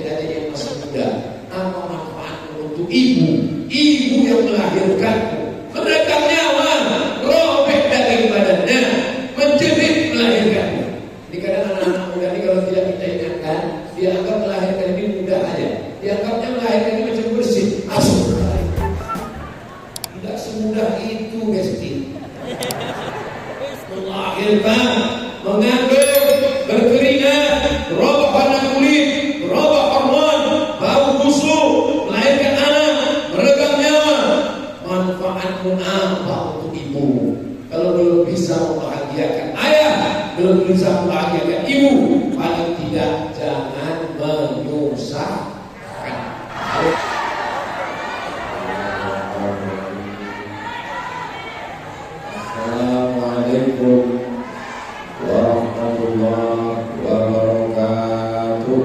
adik-adik yang masih muda, apa manfaatnya untuk ibu yang melahirkanmu, meregang nyawa, robek daging badannya, menjerit melahirkanmu. Ini kadang anak-anak muda ini kalau tidak kita ingatkan, dia anggap melahirkan ini mudah aja, dianggapnya melahirkan ini macam bersih, tidak semudah itu Besti. Melahirkan, mengandung, berkeringat, berubah warna kulit, berubah hormon, bau busuk, melahirkan anak, meregang nyawa. Manfaatmu apa untuk ibu? Kalau belum bisa membahagiakan ayah, belum bisa membahagiakan ibu, paling tidak jangan menyusahkan. Assalamualaikum warahmatullahi wabarakatuh.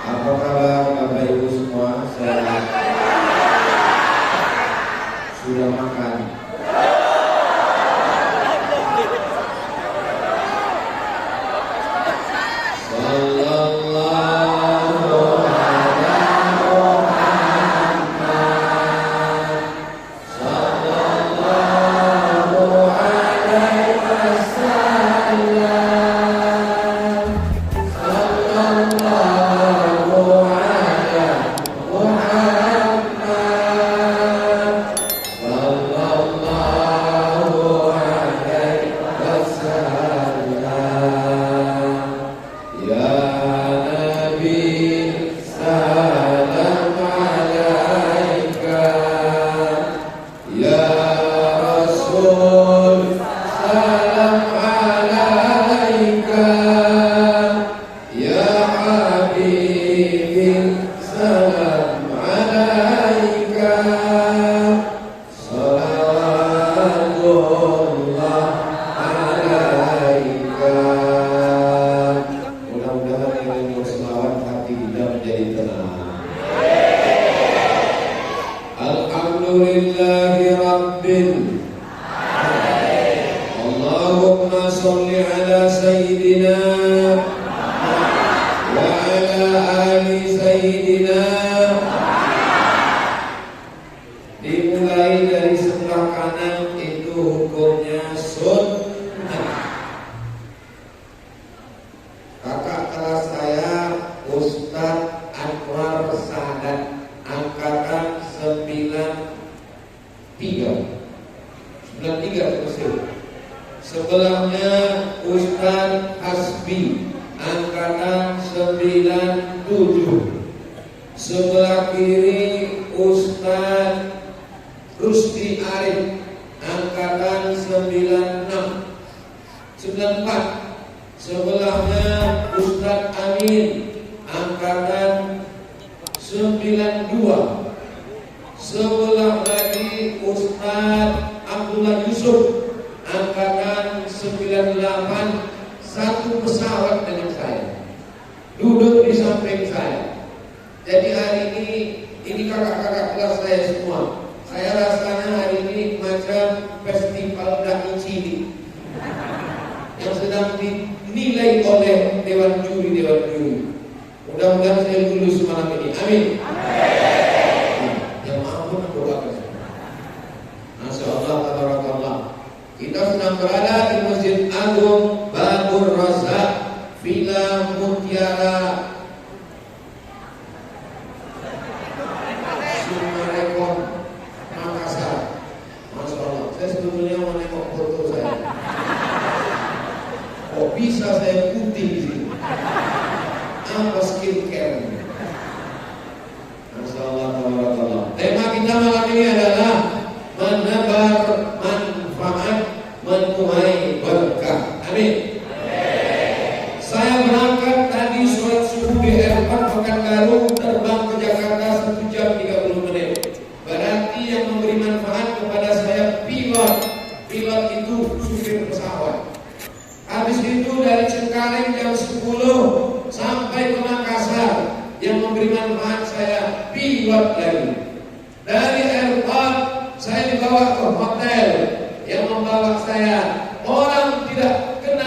Apa kabar Bapak Ibu semua? Sudah makan? Allahumma sholli ala sayyidina wa ala ali sayyidina. Dimulai dari sebelah kanan itu hukumnya sunnah. Kakak kelas saya Ustadz Anwar Sadat, angkatan 93 terus. Sebelahnya Ustadz Hasbi, angkatan 97. Sebelah kiri Ustadz Rusdi Arif, angkatan 94. Sebelahnya Ustadz Amin, angkatan 92. Sebelah lagi Ustadz Abdullah Yusuf, angkatan 98. Satu pesawat dengan saya, duduk di samping saya. Jadi hari ini kakak-kakak kelas saya semua. Saya rasanya hari ini macam festival dai cilik yang sedang dinilai oleh dewan juri. Mudah-mudahan saya lulus malam ini. Amin. Yang ampun doakan. Masya Allah, tabarakallah. Kita sedang berada di Masjid Agung Babur Razak, Villa Mutiara, Sumarekon, Makassar. Masya Allah. Saya sebetulnya mau nengok foto saya. Kok bisa saya putih di sini? Apa skincare? Masya Allah, tabarakallah. Tema kita malam ini adalah menebar manfaat, menuai berkah. Amin. Saya berangkat tadi sholat subuh di airport Pekanbaru, terbang ke Jakarta 1 jam 30 menit. Berarti yang memberi manfaat kepada saya pilot. Pilot itu supir pesawat. Habis itu dari Cengkareng jam 10 sampai ke Makassar, yang memberi manfaat saya pilot lagi. Dari airport saya dibawa ke hotel, yang membawa saya orang tidak kenal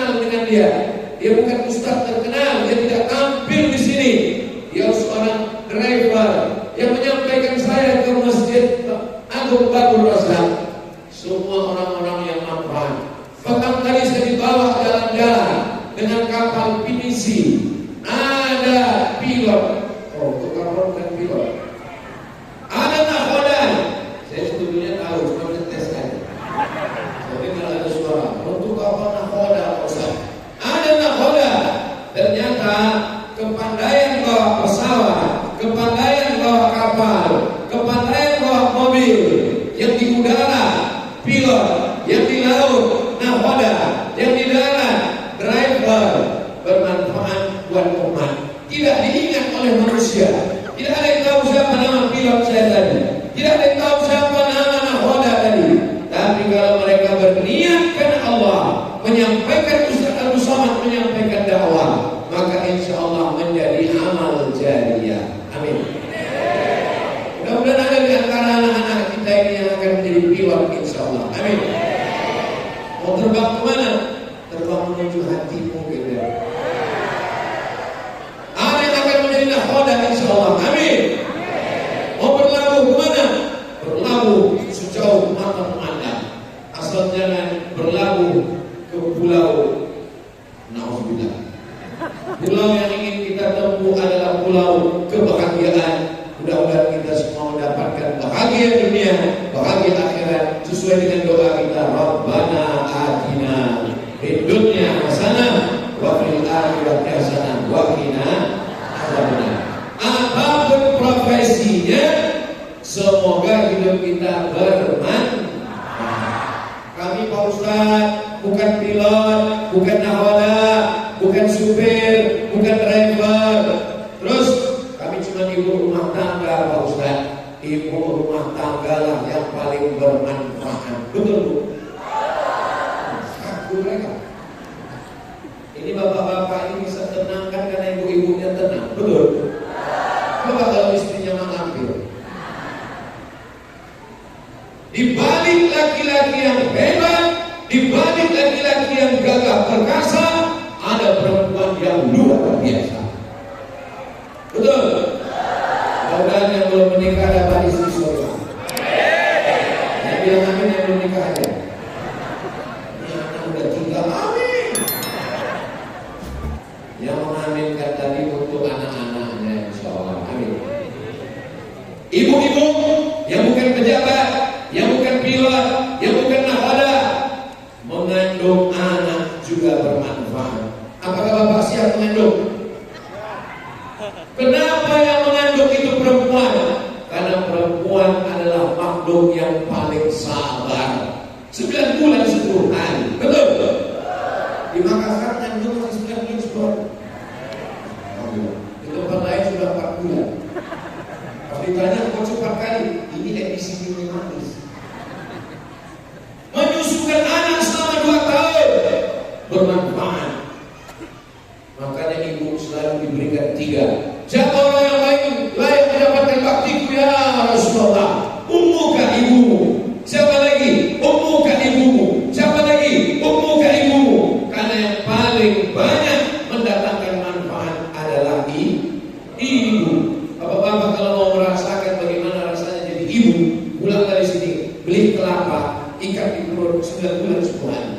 dia. Dia bukan ustaz terkenal, dia tidak tampil di sini. Dia seorang driver yang menyampaikan saya ke Masjid Agung Babur Razak. Semua orang-orang yang manfaat. Bahkan tadi saya dibawa jalan-jalan dengan kapal pinisi. Ada pilot. Oh, itu kapal bukan pilot. Ada nakoda. Saya sebetulnya tahu, cuma ngetes aja. Tapi kalau ada suara, untuk kapal nakoda, Ustaz. Ada nakoda. Ternyata kepandaian bawa pesawat, kepandaian bawa kapal, kepandaian bawa mobil, yang di udara pilot, yang di laut nakoda, yang di darat driver, bermanfaat buat umat. Tidak diingat oleh manusia. Tidak ada yang tahu siapa nama pilot saya tadi. Tidak ada yang tahu siapa nama nakoda tadi. Tapi kalau mereka berniat karena Allah, menyampaikan Ustaz Abdul Somad, menyampaikan dakwah, maka insya Allah menjadi amal jariyah. Amin. Mudah-mudahan ada di antara anak-anak kita ini yang akan menjadi pilot insya Allah. Amin. Mau terbang kemana? Terbang menuju hati mungkin ya. Ada yang akan menjadi nakoda insya Allah. Amin. Mau berlabuh kemana? Berlabuh sejauh mata memandang. Asal jangan berlabuh ke pulau Nauzubillah. Pulau yang ingin kita tempuh adalah pulau kebahagiaan. Mudah-mudahan kita semua mendapatkan bahagia dunia, bahagia akhirat sesuai dengan doa kita. Rabbana atina fid dunya hasanah wa fil akhirati hasanah wa qina adzabannar. Apapun profesinya, semoga hidup kita bermanfaat. Kami Pak Ustaz bukan pilot, bukan nakoda, bukan supir, bukan driver. Terus kami cuma ibu rumah tangga Pak Ustaz. Ibu rumah tangga lah yang paling bermanfaat. Betul Bu? Aku mereka. Ini bapak-bapak ini bisa tenangkan karena ibu-ibunya tenang. Betul? Coba kalau istrinya mengambil. Di balik laki-laki yang hebat, di balik laki-laki yang gagah perkasa, ada perempuan yang luar biasa. Betul? Mudah-mudahan yang belum menikah dapat istri surga. Yang bilang amin yang belum nikah aja. Ini anak udah 3, amin. Yang mengaminkan tadi untuk anak-anaknya insya Allah, amin. Ibu-ibu yang bukan pejabat, yang bukan pilot, yang bukan nakoda, mengandung anak juga bermanfaat. Apakah Bapak siap mengandung? Kenapa yang mengandung itu perempuan? Karena perempuan adalah makhluk yang paling sabar. 9 bulan 10 hari. Betul? Di Makassar mengandung masih 9 bulan 10 hari. Di tempat lain sudah 4 bulan. Kalau ditanya kok cepat kali, ini edisi minimalis. Menyusukan anak selama 2 tahun bermanfaat. Makanya ibu selalu diberikan 3. Siapa orang yang layak mendapatkan baktiku ya Rasulullah? Ummuka ibumu. Siapa lagi? Ummuka ibumu. Siapa lagi? Ummuka ibumu. Karena yang paling banyak mendatangkan manfaat adalah ibu. Bapak-bapak kalau mau merasakan bagaimana rasanya jadi ibu, pulang dari sini beli kelapa, ikat di perut 9 bulan 10 hari.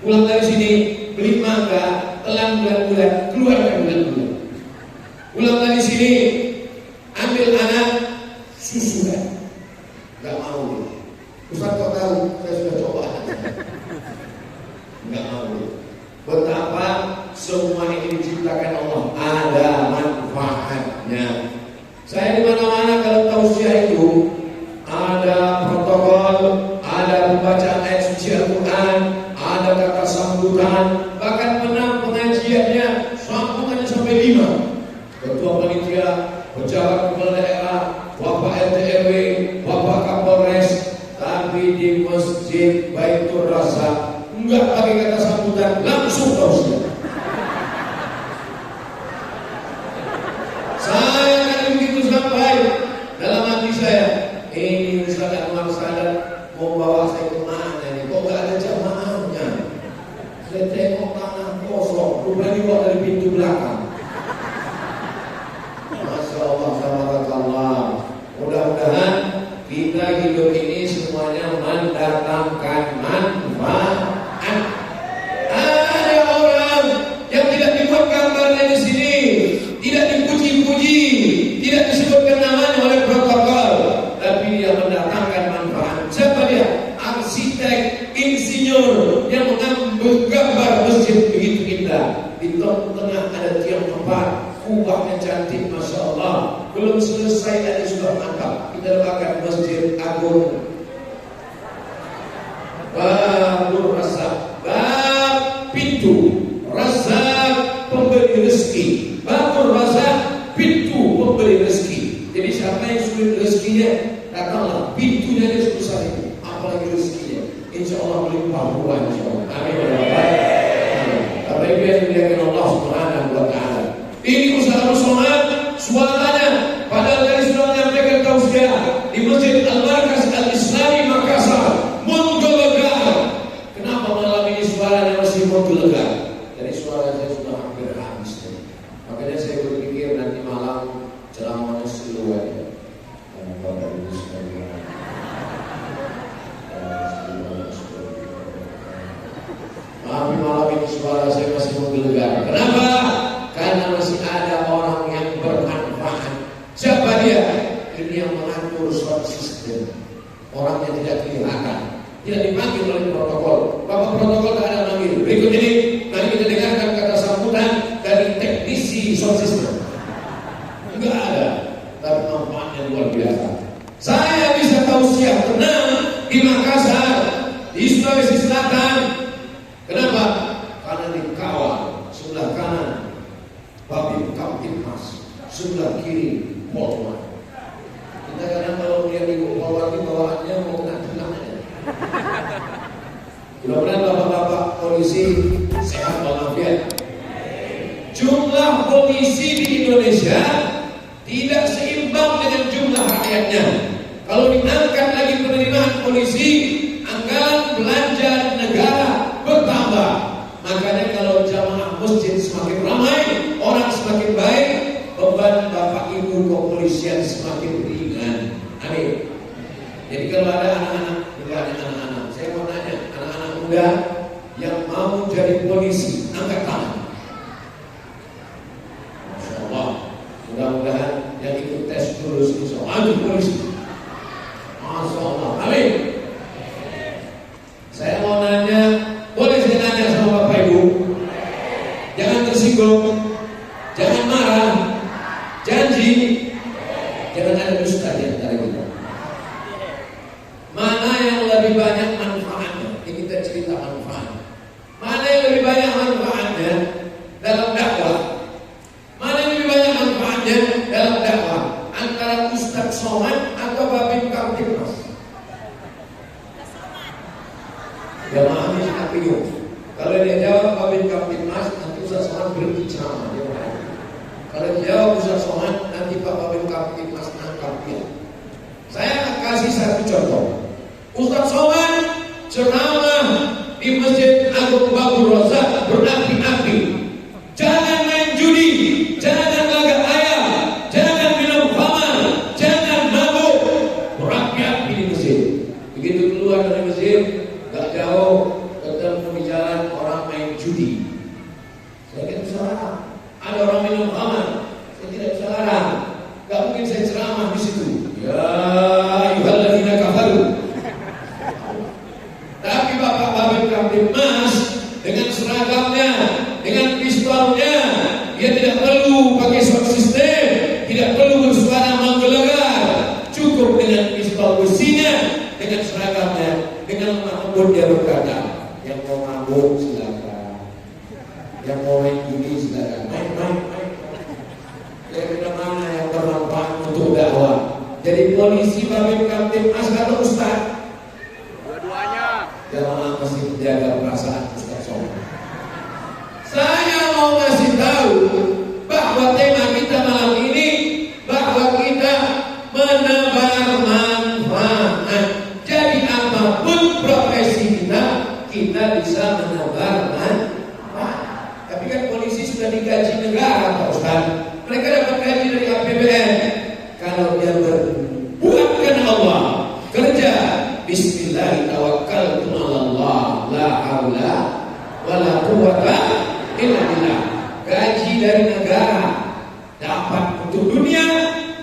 Pulang dari sini beli mangga, telan bulan-bulan, keluarkan bulan-bulan. Pulang dari sini ambil anak, susukan. Gak mau. Ustaz kok tahu? Saya sudah coba. Gak mau. Betapa semua ini diciptakan Allah ada manfaatnya. Saya di mana-mana kalau tausiah itu ada protokol, ada pembacaan ayat suci Al-Quran, ada kata sambutan, bahkan pengajiannya sambungannya sampai 5. Ketua panitia, pejabat kepala daerah, Bapak RT RW, Bapak Kapolres, tapi di Masjid Baitur Rasa enggak pakai kata sambutan, langsung tausiah. Saya kan begitu sampai dalam hati saya, ini Ustaz Anwar Sadat mau bawa saya kemana nih? Kok gak ada jamaahnya? Saya tengok tanah kosong, rupanya dibawa dari pintu belakang. Masya Allah, tabarakallah. Mudah-mudahan kita hidup ini semuanya mendatangkan manfaat. Ada orang yang tidak dibuat gambarnya di sini, tidak dipuji-puji, tidak disebutkan namanya oleh protokol, tapi dia mendatangkan manfaat. Siapa dia? Arsitek, insinyur yang mengambil gambar masjid begitu indah. Di tengah ada tiang empat, kubahnya cantik, masya Allah. Belum selesai ada sudah mantap. Kita letakkan masjid agung. Babur Razak, bab pintu Razak pemberi rezeki. Babur Razak, pintu pemberi rezeki. Jadi siapa yang sulit rezekinya, datanglah pintunya dia sebesar itu. Apalagi rezekinya, insya Allah melimpah ruah, insya Allah. Amin. Bapak Ibu yang dimuliakan Allah Subhanahu wa Ta'ala. Ini usaha sholat suaranya, padahal tadi sudah menyampaikan tausiah di Masjid Al-Markas Al-Islami Makassar, menggelegar. Kenapa malam ini suaranya masih menggelegar? Jadi suara saya sudah hampir habis. Makanya saya berpikir nanti malam ceramahnya slow aja. Bapak Ibu sekalian. Maaf, malam ini suara saya masih menggelegar. Kenapa? Karena masih ada orang yang bermanfaat. Siapa dia? Ini yang mengatur suatu sistem. Orang yang tidak kelihatan, tidak dipanggil oleh protokol. Bapak protokol tak ada manggil. Berikut ini, mari kita dengarkan kata sambutan dari teknisi sound system. Enggak ada, tapi manfaatnya luar biasa. Saya bisa tausiah tenang di Makassar, di Sulawesi Selatan. Kenapa? Karena dikawal sebelah kanan Babin Kamtibmas, sebelah kiri Polwan. Kita kadang kalau melihat ibu Polwan ini bawaannya mau kena tenang aja. Mudah-mudahan bapak-bapak polisi sehat walafiat. Jumlah polisi di Indonesia tidak seimbang dengan jumlah rakyatnya. Kalau diangkat lagi penerimaan polisi, anggaran belanja negara bertambah. Makanya kalau jamaah masjid semakin ramai, orang semakin baik, beban bapak ibu kepolisian semakin ringan. Amin. Jadi kalau ada anak-anak, saya mau nanya, anak-anak muda yang mau jadi polisi, angkat tangan. Masya Allah. Mudah-mudahan yang ikut tes lulus insya Allah polisi. Masya Allah. Amin. Saya mau nanya, boleh saya nanya sama Bapak Ibu? Jangan tersinggung, jangan marah, janji, jangan ada dusta di antara kita. Mana yang lebih banyak manfaatnya? Ini kita cerita manfaat. Mana yang lebih banyak manfaatnya dalam dakwah? Mana yang lebih banyak manfaatnya dalam dakwah? Antara Ustaz Somad atau Babin Kamtibmas? Jamaah ini tak bingung. Kalau dia jawab Babin Kamtibmas, nanti Ustaz Somad berhenti ceramah. Kalau dia jawab Ustaz Somad, nanti Pak Babin Kamtibmas angkat dia. Saya akan kasih satu contoh. Ustaz Somad ceramah di Masjid Agung Babur Razak berapi-api. Jangan main judi, jangan laga ayam, jangan minum khamar, jangan mabuk. Berapi-api di masjid. Begitu keluar dari masjid, gak jauh ketemu di jalan orang main judi. Saya tidak bisa larang. Ada orang minum khamar, saya tidak bisa larang. Gak mungkin saya ceramah di situ. Ya ayyuhalladzina kafaru. Tapi Bapak Babin Kamtibmas dengan seragamnya, dengan pistolnya, dia tidak perlu pakai sound system, tidak perlu bersuara menggelegar, cukup dengan pistol besinya, dengan seragamnya, dengan lembut dia berkata, yang mau mabuk silakan, yang mau main judi silakan, main. Yang mana yang bermanfaat untuk dakwah? Jadi polisi Babin Kamtibmas atau Ustaz? Dua-duanya. Jamaah masih menjaga perasaan Ustaz Somad. Saya mau kasih tahu bahwa tema kita malam ini, bahwa kita menebar manfaat. Jadi apapun profesi kita bisa menebar manfaat. wala quwwata illa billah. Gaji dari negara dapat untuk dunia,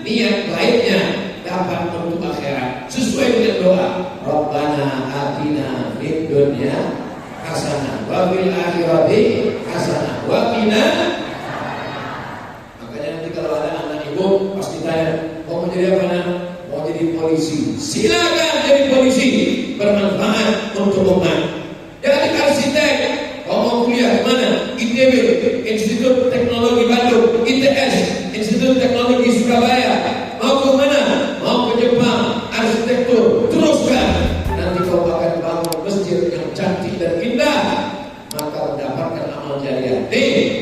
niat baiknya dapat untuk akhirat. Sesuai dengan doa, Rabbana atina fid dunya hasanah wa fil akhirati hasanah wa qina. Makanya nanti kalau ada anak ibu pasti tanya, mau jadi apa nak? Mau jadi polisi. Silakan jadi polisi, bermanfaat untuk umat. Jadi arsitek, kalau mau kuliah di mana? ITB, Institut Teknologi Bandung, ITS, Institut Teknologi Surabaya. Mau ke mana? Mau ke Jepang, arsitektur, teruskan. Nanti kau akan bangun masjid yang cantik dan indah, maka mendapatkan amal jariah.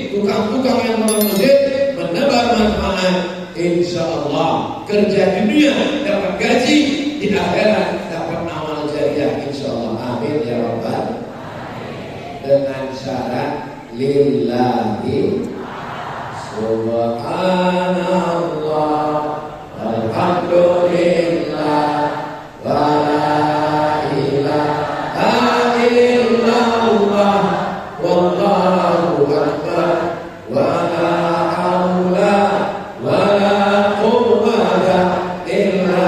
Tukang-tukang yang bangun masjid menebar manfaat, insya Allah. Kerja di dunia dapat gaji, di akhirat dapat amal jariah, insya Allah. Amin ya Rabbal. Dengan syarat lillahi subhanallah alhamdulillah wa la ilaha illallah wallahu akbar wa la haula wa la quwwata illa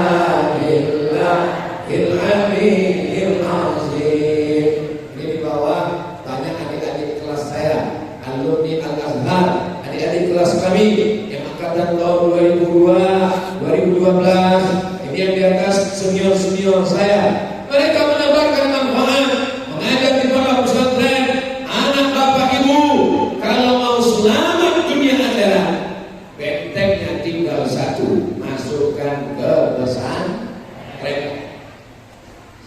billahil aliyyil azim. Ini di bawah banyak adik-adik kelas saya, alumni Al-Azhar, adik-adik kelas kami yang angkatan tahun 2012, ini yang di atas senior-senior saya. Mereka menebarkan manfaat, mengajar di pondok pesantren. Anak bapak ibu, kalau mau selamat dunia akhirat, bentengnya tinggal satu, masukkan ke pesantren.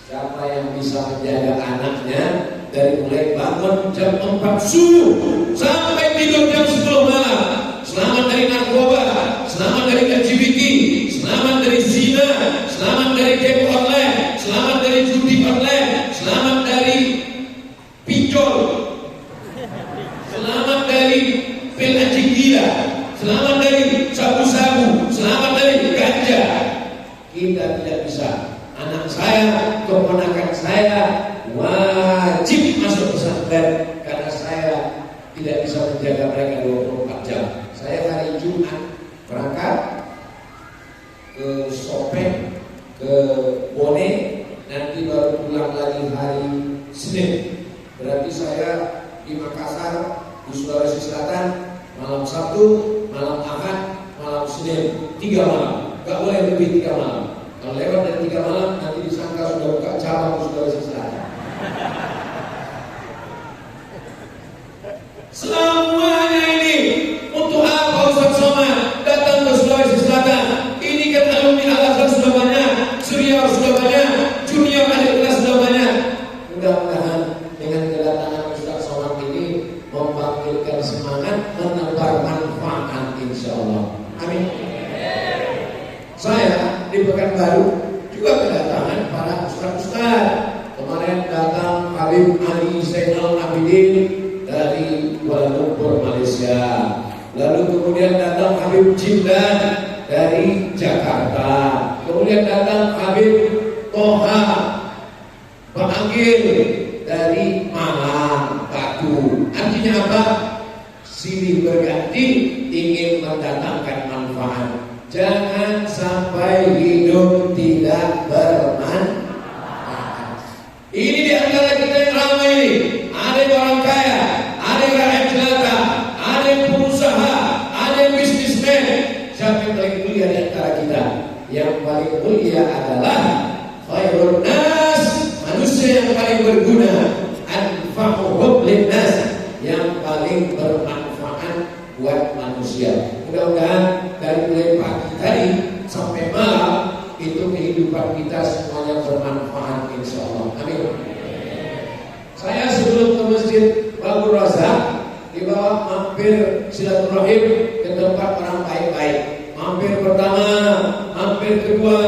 Siapa yang bisa menjaga anaknya dari mulai bangun jam 4 subuh sampai tidur jam 10 malam, selamat dari narkoba, selamat dari LGBT, selamat dari zina, selamat dari game online, selamat dari judi online, selamat dari pinjol, selamat dari pil anjing gila, selamat dari sabu-sabu, selamat dari ganja. Kita tidak bisa. Anak saya, keponakan saya wajib masuk pesantren karena saya tidak bisa menjaga mereka 24 jam. Saya hari Jumat berangkat ke Sopeng, ke Bone, nanti baru pulang lagi hari Senin. Berarti saya di Makassar, di Sulawesi Selatan, malam Sabtu, malam Ahad, malam Senin, 3 malam. Gak boleh lebih 3 malam. Kalau lewat dari 3 malam, nanti disangka sudah buka cabang di Sulawesi Selatan. Semuanya ini untuk apa Ustaz Somad datang ke Sulawesi Selatan? Ini kan alumni Al-Azhar sudah banyak, senior sudah banyak, junior adik kelas sudah banyak. Mudah-mudahan dengan kedatangan Ustaz Somad ini membangkitkan semangat, menebar manfaat, insya Allah. Amin. Saya di Pekanbaru juga kedatangan para ustaz-ustaz. Kemarin datang Habib Ali Zainal Abidin dari Kuala Lumpur, Malaysia. Lalu kemudian datang Habib Jimdan dari Jakarta. Kemudian datang Habib Toha Bangil dari Malang, Batu. Artinya apa? Silih berganti ingin mendatangkan manfaat. Jangan sampai hidup tidak bermanfaat. Ini di antara kita yang ramai ini. Ada yang orang kaya, ada yang rakyat jelata, ada yang pengusaha, ada yang bisnismen. Siapa yang paling mulia di antara kita? Yang paling mulia adalah khairun nas, manusia yang paling berguna, anfa'uhum linnas, yang paling bermanfaat buat manusia. Mudah-mudahan dari mulai pagi tadi sampai malam itu kehidupan kita semuanya bermanfaat, insya Allah. Amin. Saya sebelum ke Masjid Babur Razak di bawah mampir silaturahim ke tempat orang baik-baik. Mampir pertama, mampir kedua,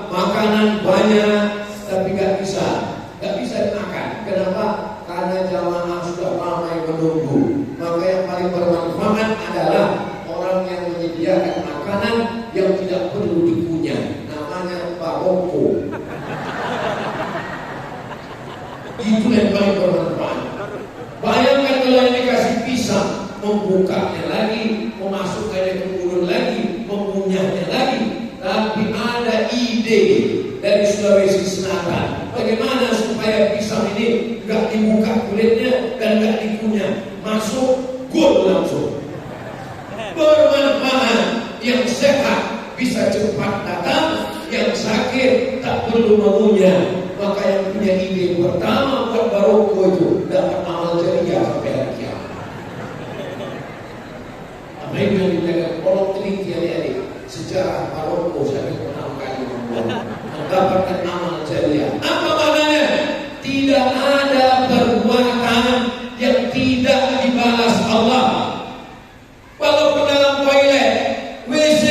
makanan banyak, tapi gak bisa dimakan. Kenapa? Karena jamaah sudah ramai menunggu. Maka yang paling bermanfaat adalah orang yang menyediakan makanan yang tidak perlu dikunyah. Namanya baroko. Itu yang paling bermanfaat. Banyak kalau yang dikasih pisang, membukanya lagi, memasukkannya ke mulut lagi, mengunyahnya lagi. Tapi ada ide dari Sulawesi Selatan, bagaimana supaya pisang ini nggak dibuka kulitnya dan nggak dikunyah, masuk gol langsung. Bermanfaat, yang sehat bisa cepat datang, yang sakit tak perlu mengunyah. Maka yang punya ide pertama buat baroko itu dapat amal jariah sampai hari kiamat. Apa itu yang dijaga? Tolong teliti adik-adik. Sejarah baroko saya pertama kali membuat mendapatkan amal jariah. Apa maknanya? Tidak ada perbuatan yang tidak dibalas Allah. Walaupun dalam toilet, WC,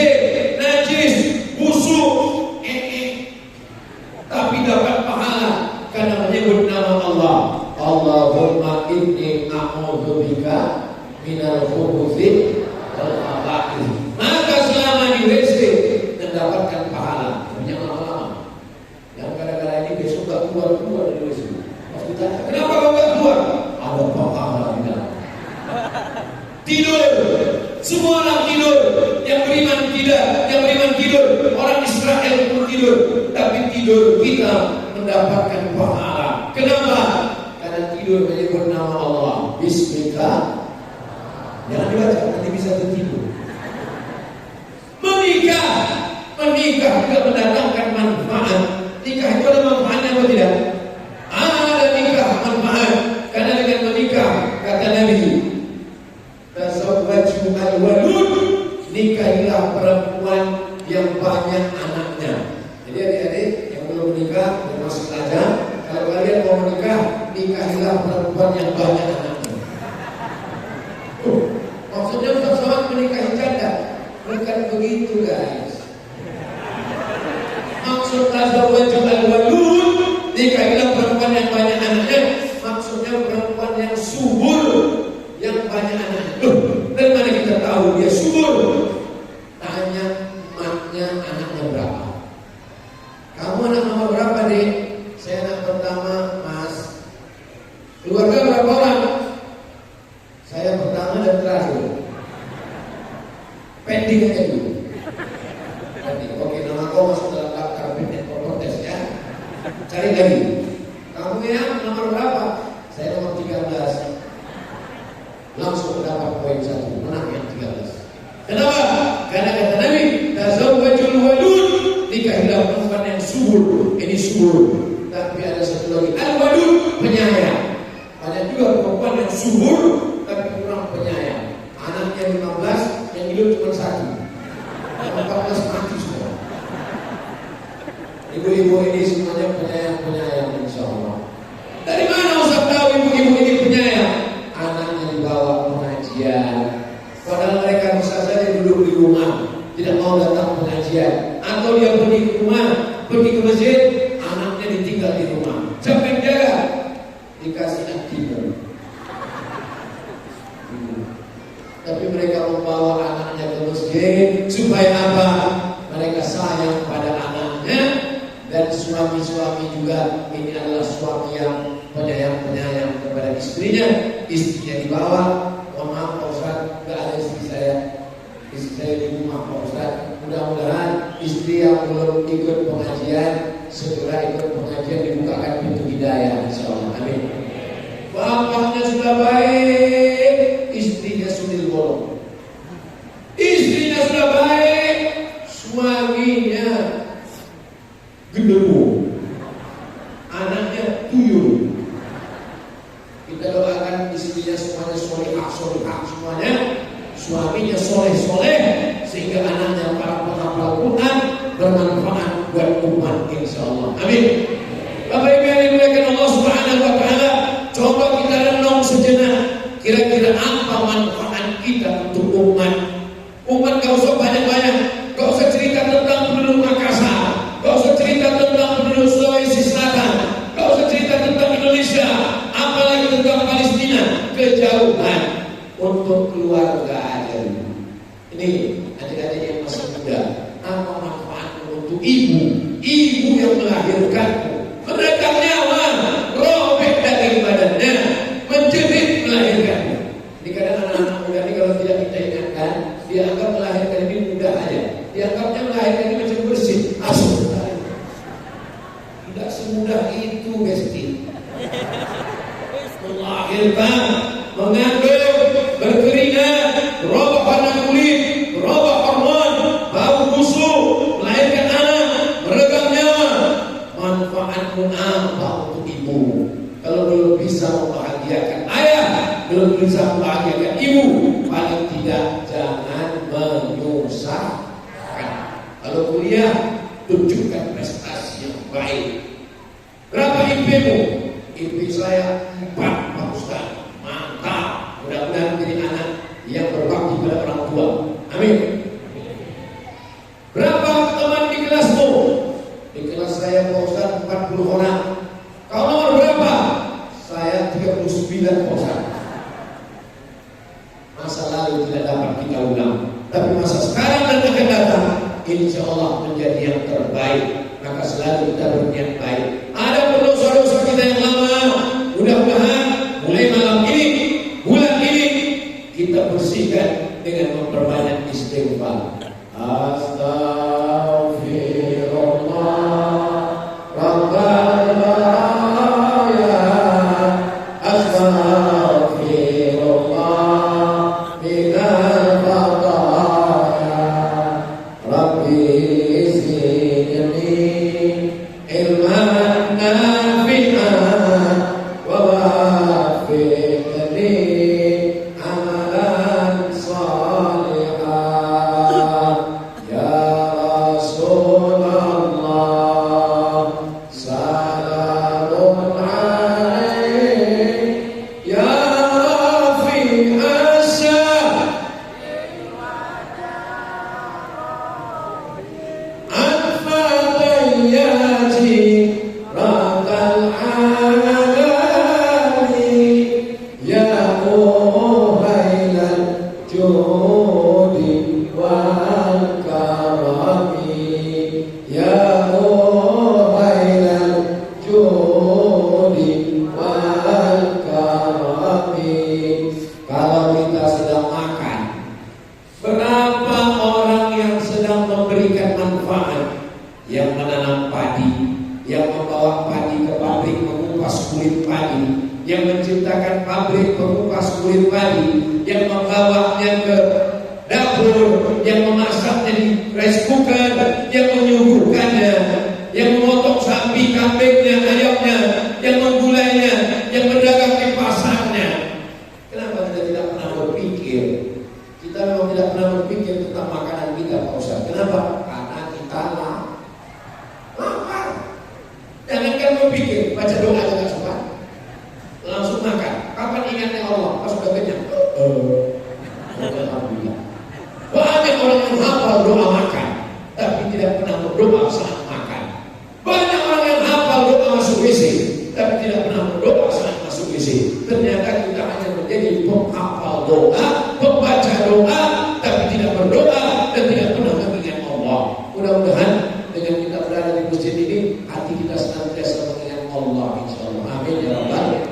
najis, busuk, tapi dapat pahala karena menyebut nama Allah. Allahumma inni a'udzubika minal khubuthi wal khaba'ith. Maka selama di WC mendapatkan pahala. Jangan lama-lama. Yang kadang-kadang ini besok gak keluar dari WC. Pas ditanya, kenapa kau gak keluar? Ada pahala di dalam. Tidur, semua orang tidur. Yang beriman tidak, yang beriman tidur. Orang Israel pun tidur, tapi tidur kita mendapatkan pahala. Kenapa? Karena tidur menyebut nama Allah. Bismillah. Jangan dibaca, nanti bisa tertidur. Menikah juga mendatangkan manfaat. Nikah itu ada manfaatnya atau tidak? Ada nikah manfaat. Karena dengan menikah, kata Nabi, tazawwaju al-walud, nikahilah perempuan yang banyak anaknya. Jadi adik-adik yang belum menikah dan masih pelajar, kalau kalian mau menikah, nikahilah perempuan yang banyak anaknya. Maksudnya Ustaz menikahi janda? Bukan begitu guys. Maksud tazawwaju al-walud, nikahilah perempuan yang banyak anaknya, maksudnya perempuan yang subur, yang banyak anaknya. Dari mana kita tahu dia subur? Tanya emaknya anaknya berapa. Kamu anak nomor berapa dek? Saya anak pertama mas. Keluarga berapa orang? Saya pertama dan terakhir. Pending aja dulu. Pending. Oke, nama kau masuk dalam daftar pending protes ya. Cari lagi. Kamu ya nomor berapa? Saya nomor 13. Langsung dapat poin 1, menang yang 13. Kenapa? Karena kata Nabi, tazawwajul walud, nikahilah perempuan yang subur. Ini subur. Tapi ada satu lagi, al-walud, penyayang. Banyak juga perempuan yang subur tapi kurang penyayang. Anaknya 15, yang hidup cuma 1. Yang 14 mati semua. Ibu-ibu ini semuanya penyayang-penyayang insyaallah. Dari mana Ustaz tahu ibu-ibu ini penyayang? Anaknya dibawa pengajian, padahal mereka bisa saja duduk di rumah, tidak mau datang pengajian, atau dia pergi ke rumah, pergi ke masjid, anaknya ditinggal di rumah. Siapa yang jaga? Dikasih aktivitas. Tapi mereka membawa anaknya ke masjid supaya apa? Mereka sayang pada anaknya. Dan suami-suami juga, ini adalah suami yang penyayang-penyayang kepada istrinya. Istrinya dibawa, mohon maaf Pak Ustaz, gak ada istri saya. Istri saya di rumah Pak Ustaz. Mudah-mudahan istri yang belum ikut pengajian segera ikut pengajian, dibukakan pintu hidayah insyaallah. Amin. Bapaknya sudah baik, istrinya sundil bolong. Istrinya sudah baik, suaminya genderuwo, anaknya tuyul. Kita doakan istrinya semuanya soleh semuanya, suaminya soleh sehingga anaknya para penghafal Quran bermanfaat buat umat insyaallah. Amin. Bapak Ibu yang dimuliakan Allah Subhanahu wa taala, coba kita renung sejenak, kira-kira apa manfaat kita untuk umat. Umat gak usah banyak-banyak, gak usah cerita tentang penduduk Makassar, gak usah cerita tentang penduduk Sulawesi Selatan, gak usah cerita tentang Indonesia, apalagi tentang Palestina, kejauhan. Untuk keluarga aja. Ini adik-adik yang masih muda, apa manfaatnya untuk ibu yang melahirkanmu, meregang nyawa, robek dari badannya, menjerit melahirkanmu. mengandung, berkeringat, berubah warna kulit, berubah hormon, bau busuk, melahirkan anak, meregang nyawa. Manfaatmu apa untuk ibu? Kalau belum bisa membahagiakan ayah, belum bisa membahagiakan ibu, paling tidak jangan menyusahkan. Kalau kuliah, tunjukkan prestasi yang baik. Berapa IP-mu? IP saya 4, Pak Ustaz. Mantap. Mudah-mudahan menjadi anak yang berbakti pada orang tua. Amin. Berapa teman di kelasmu? Di kelas saya Pak Ustaz 40 orang. Kau nomor berapa? Saya 39 Pak Ustaz. Masa lalu tidak dapat kita ulang, tapi masa sekarang dan akan datang, insya Allah menjadi yang terbaik. Maka selalu kita berniat baik. Ada dosa-dosa kita yang lama, mudah-mudahan mulai malam ini, bulan ini, kita bersihkan dengan memperbanyak istighfar. Astaghfirullah Rabbal baraya, astaghfirullah minal khataya, Rabbi zidni ilman nafi'an wa waffiqni amalan salihan. Ya Rasulullah salamun alaik, ya Rafi asyah Al-Fatayyaji Ratal Alami, Ya Muhailan Judi wal Karami, Ya Muhailan Judi wal Karami. Kalau kita sedang makan, berapa orang yang sedang memberikan manfaat, yang menanam padi, yang membawa padi ke pabrik mengupas kulit padi, yang menciptakan pabrik mengupas kulit padi, yang membawanya ke dapur, yang memasaknya di rice cooker, yang menyuguhkannya, yang memotong sapi, kambingnya, ayamnya, yang menggulainya, yang berdagang di pasarnya. Kenapa kita tidak pernah berpikir? Kita memang tidak pernah berpikir tentang makanan kita, Pak Ustaz. Kenapa? Karena kita lapar. Jangankan berpikir, baca doa aja nggak sempat, langsung makan. Kapan ingatnya Allah? Pas sudah kenyang. Alhamdulillah. Banyak orang yang hafal doa makan, tapi tidak pernah berdoa saat makan. Banyak orang yang hafal doa masuk WC, tapi tidak pernah berdoa saat masuk WC. Ternyata kita hanya menjadi penghafal doa, pembaca doa, tapi tidak berdoa dan tidak pernah mengingat Allah. Mudah-mudahan dengan kita berada di masjid ini, hati kita senantiasa mengingat Allah, insyaallah. Amin ya rabbal alamin.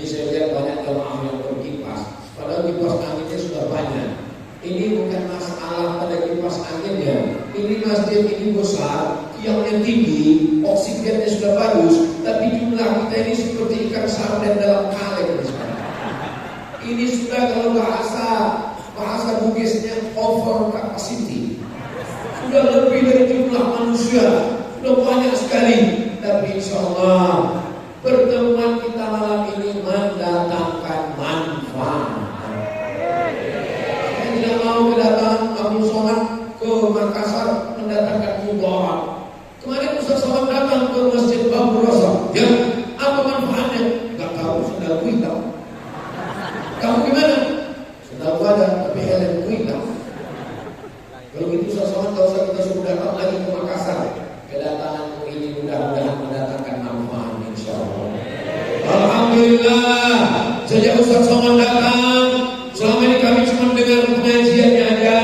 Ini saya lihat banyak jemaah yang berkipas, padahal kipas anginnya sudah banyak. Ini bukan masalah pada kipas anginnya. Ini masjid ini besar, tiangnya tinggi, oksigennya sudah bagus, tapi jumlah kita ini seperti ikan sarden dalam kaleng. Ini sudah kalau bahasa Bugisnya over capacity. Sudah lebih dari jumlah manusia, sudah banyak sekali. Tapi insya Allah pertemuan kita malam ini mendatangkan manfaat. Saya tidak mau kedatangan Abdul Somad ke Makassar mendatangkan mudarat. Kemarin Ustaz Somad datang ke Masjid Bambu Rosa. Ya, apa manfaatnya? Enggak tahu, sudah hitam. Kamu gimana? Sudah ada, tapi helmku hitam. Kalau gitu Ustaz Somad tak usah kita suruh datang lagi ke Makassar. Kedatanganmu ini mudah-mudahan mendatangkan manfaat, insyaallah. Alhamdulillah, sejak Ustaz Somad datang, selama ini kami cuma dengar pengajiannya aja,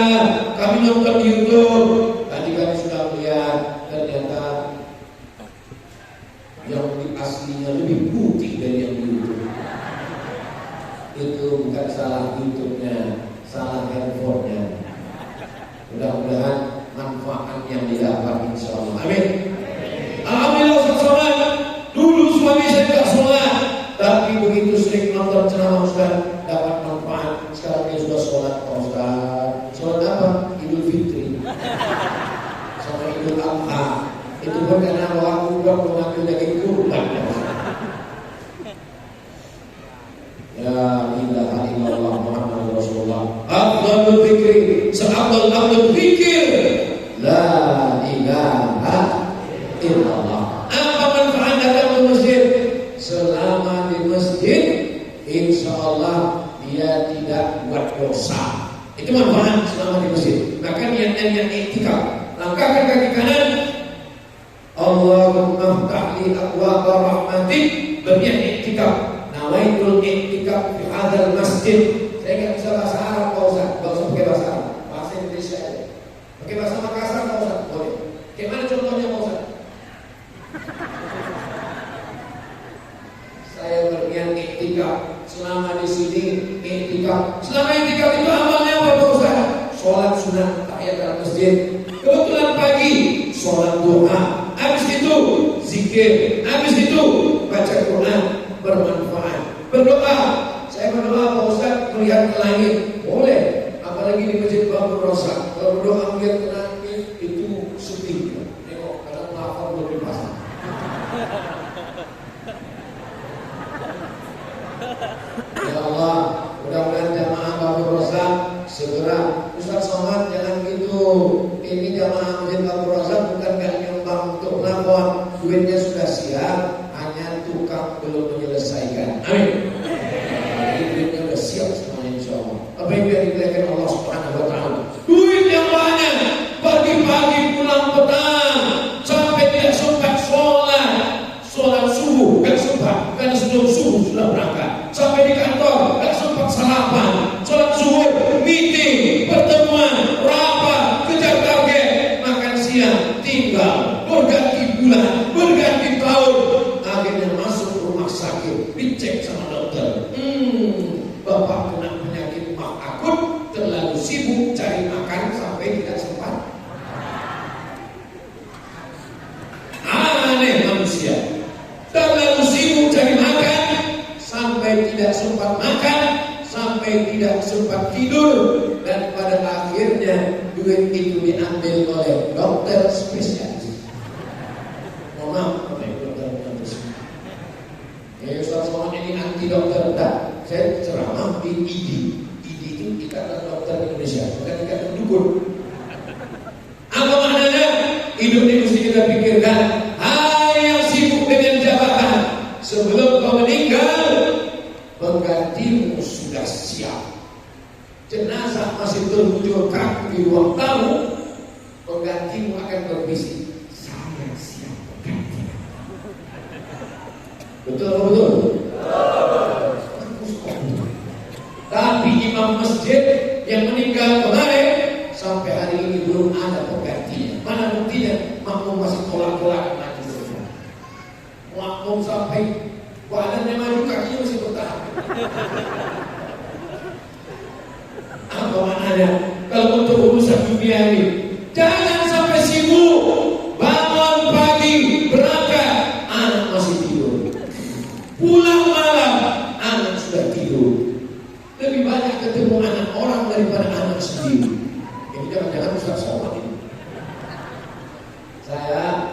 kami nonton di YouTube. Tadi kami sudah melihat ternyata yang di aslinya lebih putih dari yang di YouTube. Itu bukan salah YouTube-nya, salah handphone-nya. Mudah-mudahan manfaat yang didapat insyaallah. Amin. Alhamdulillah Ustaz Somad. Dulu suami saya tak sholat, tapi begitu sering nonton ceramah Ustaz, dapat manfaat. Sekarang dia sudah sholat Ustaz. Sholat apa? Idul Fitri sama Idul Adha. Itu pun karena orang udah mengambil daging kurban. Ya ilaha illallah Muhammad Rasulullah. Afdalul fikri, seafdal fikir la ilaha illallah. Apa manfaat datang ke masjid? Selama di masjid, insya Allah dia tidak buat dosa. Itu manfaat selama di masjid. Maka niatnya iktikaf. Langkahkan kaki kanan. Allahumma ftahli abwaaba rahmatik. Berniat iktikaf. Nawaitul iktikaf fi hadzal masjid. Saya nggak bisa bahasa Arab, Pak Ustaz. Nggak usah pakai bahasa Arab. Bahasa Indonesia aja. Pakai bahasa Makassar, Pak Ustaz. Boleh. Gimana contohnya, Pak Ustaz? Saya berniat iktikaf. Selama di sini iktikaf. Selama iktikaf itu amalnya apa, Pak Ustaz? Sholat sunat tahiyat dalam masjid. Kebetulan pagi sholat duha. Habis itu zikir. Habis itu baca Quran. Bermanfaat. Berdoa. Saya berdoa, Pak Ustaz, melihat ke langit. Boleh. Apalagi di masjid Babur Rosak. Kalau berdoa melihat ke langit itu sedih. Tengok kadang lapar belum dipasang. Ya Allah, mudah-mudahan jamaah Babur Rosak segera. Ustaz Somad jangan gitu. Ini jamaah masjid Babur Rosak bukan kan nyumbang untuk pelapor. Duitnya sudah siap, hanya tukang belum menyelesaikan. Amin. Duitnya sudah siap semuanya insya Allah. Apa yang biar diberikan Allah Subhanahu Wa Taala? Duit yang banyak, pagi-pagi pulang petang sampai tidak sempat sholat subuh kan sempat, karena sebelum subuh sudah berangkat. Sampai di kantor kan sempat sarapan, sholat zuhur, meeting, pertemuan, rapat, kejar target, makan siang, tinggal berganti bulan, berganti tahun, akhirnya masuk rumah sakit, dicek sama dokter. Bapak kena penyakit mah akut, terlalu sibuk cari makan sampai tidak sempat. Aneh manusia, terlalu sibuk cari makan sampai tidak sempat makan, sampai tidak sempat tidur, dan pada akhirnya duit itu diambil oleh dokter spesialis. Mohon maaf, dokter. Ya Ustaz Somad ini anti dokter, enggak. Saya ceramah di ID. ID itu Ikatan Dokter Indonesia, bukan ikatan dukun. Apa maknanya? Hidup ini mesti kita pikirkan. Hai yang sibuk dengan jabatan, sebelum kau meninggal, penggantimu sudah siap. Jenazah masih terwujud kaku di ruang tamu, penggantimu akan berbisik, saya siap berganti. Betul atau betul? Tapi imam masjid yang meninggal kemarin sampai hari ini belum ada penggantinya. Mana buktinya? Makmum masih tolak-tolak maju. Makmum sampai badannya maju, kakinya masih bertahan. Apa maknanya? Kalau untuk urusan dunia ini, jangan sampai sibuk. Bangun pagi, berangkat, anak masih tidur. Pulang malam, anak sudah tidur. Lebih banyak ketemu anak orang daripada anak sendiri. Ini jangan-jangan Ustaz Somad ini. Saya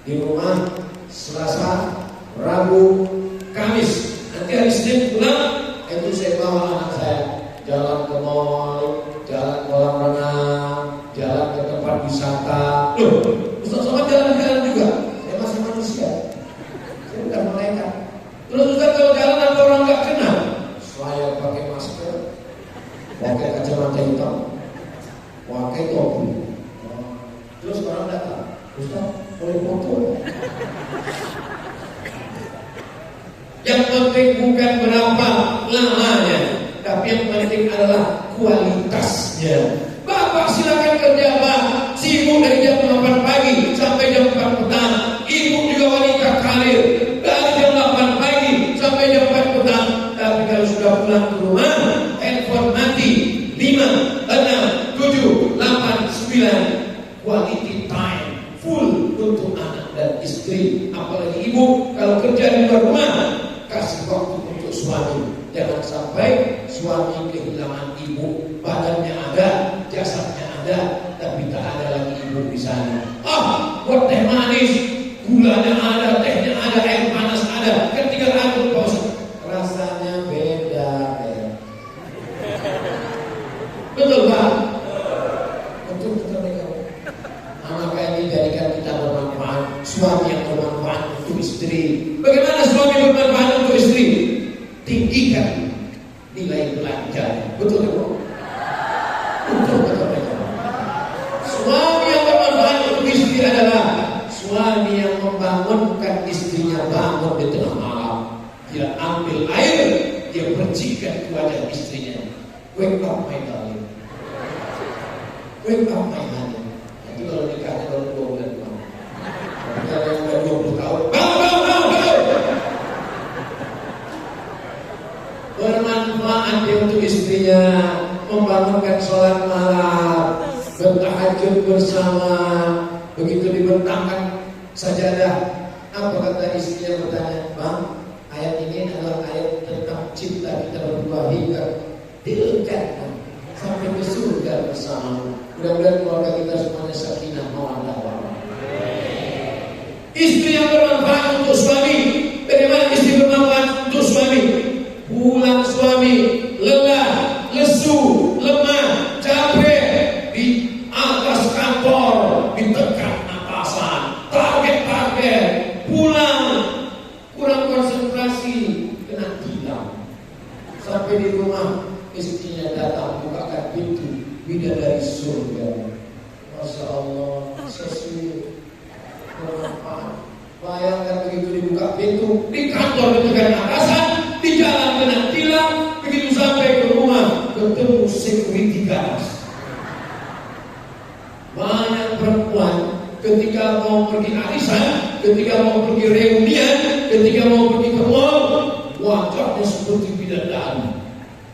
di rumah Selasa, Rabu, Kamis. Nanti hari Senin pulang, itu saya bawa anak saya jalan ke mall, jalan kolam renang, jalan ke tempat wisata. Loh, Ustaz Somad jalan-jalan juga. Saya masih manusia. Saya bukan malaikat. Terus Ustaz kalau jalan ada orang nggak kenal, saya pakai masker, pakai kacamata hitam, pakai topi. Terus orang datang, Ustaz boleh foto? Yang penting bukan berapa lamanya, tapi yang penting adalah kualitasnya. Bapak silakan kerja Pak, sibuk dari jam 8 pagi sampai jam 4 petang. Ibu juga wanita karir, dari jam 8 pagi sampai jam 4 petang. Tapi kalau sudah pulang ke rumah, handphone mati. 5, 6, 7, 8, 9. Quality time full untuk anak dan istri. Apalagi ibu kalau kerja di luar rumah, kasih waktu suami. Jangan sampai suami kehilangan ibu, badannya ada, jasadnya ada, tapi tak ada lagi ibu di sana. Buat teh manis, gulanya ada, tehnya ada, air panas ada, ketika aduk Pak Ustaz, rasanya beda. Betul Pak? Betul mereka. Maka ini jadikan kita bermanfaat, suami yang bermanfaat untuk istri. Bagaimana suami bermanfaat untuk istri? Tinggikan nilai belanjanya. Betul ya, Bro? Betul. Suami yang bermanfaat untuk istri adalah suami yang membangunkan istrinya bangun di tengah malam. Dia ambil air, dia percikan ke wajah istrinya. Wake up my darling. Wake up my honey. Itu kalau nikahnya baru 2 bulan doang. Kalau yang udah 20 tahun, bangun. Bermanfaat dia untuk istrinya, membangunkan sholat malam, bertahajud bersama. Begitu dibentangkan sajadah, apa kata istrinya bertanya, Bang, ayat ini adalah ayat tentang cinta kita berdua hingga dilenyapkan sampai ke surga bersama. Mudah-mudahan keluarga kita semuanya sakinah mawaddah warahmah. Istri yang bermanfaat untuk suami. Bagaimana istri bermanfaat untuk suami? Pulang suami lelah, lesu, lemah, capek, di atas kantor ditekan atasan, target, pulang kurang konsentrasi, kena tilang. Sampai di rumah istrinya datang bukakan pintu, bidadari surga. Masya Allah, sesuai bermanfaat. Bayangkan begitu dibuka pintu, di kantor ditekan atasan, di jalan kena tilang, begitu sampai ke rumah ketemu security guard. Banyak perempuan ketika mau pergi arisan, ketika mau pergi reunian, ketika mau pergi ke mall, wajahnya seperti bidadari.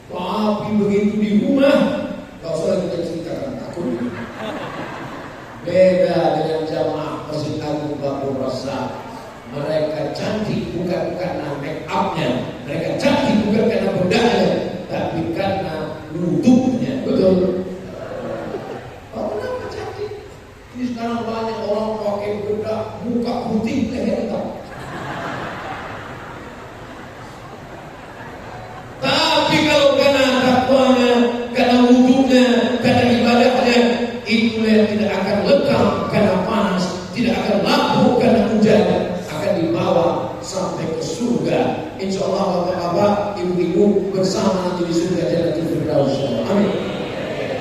Tapi begitu di rumah, gak usah kita ceritakan, takut. Beda dengan jamaah Masjid Agung Batu Rasa. Mereka cantik bukan karena make upnya, mereka cantik bukan karena bedanya, tapi karena lututnya. Betul. Kenapa cantik? Ini sekarang banyak orang pakai bedak, muka putih, leher hitam. Tapi kalau karena takwanya, karena wudhunya, karena ibadahnya, itu yang tidak akan lekang karena panas, tidak akan lampu karena hujan, akan dibawa sampai ke surga. Insya Allah bapak-bapak, ibu-ibu bersama nanti di surga Jannatul Firdaus. Amin.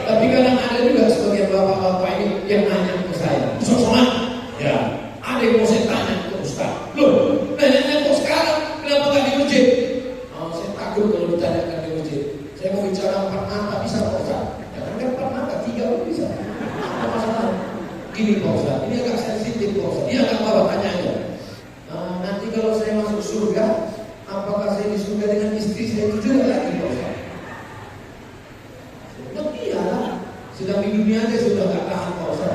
Tapi kadang ada juga sebagian bapak-bapak ini yang nanya ke saya, Ustaz, ya, ada yang mau saya tanya ke Ustaz. Loh, nanya kok sekarang, kenapa gak di masjid? Saya takut kalau ditanyakan di masjid. Saya mau bicara 4 mata bisa Pak Ustaz? Jangan kan 4 mata, 3 pun bisa. Apa masalah? Ini Pak Ustaz, ini agak sensitif Pak Ustaz. Ini agak bawa tanya aja. Nanti kalau saya masuk surga, apakah saya di surga dengan istri saya itu juga lagi Pak Ustaz? Iyalah, sedang di dunia aja sudah gak tahan Pak Ustaz.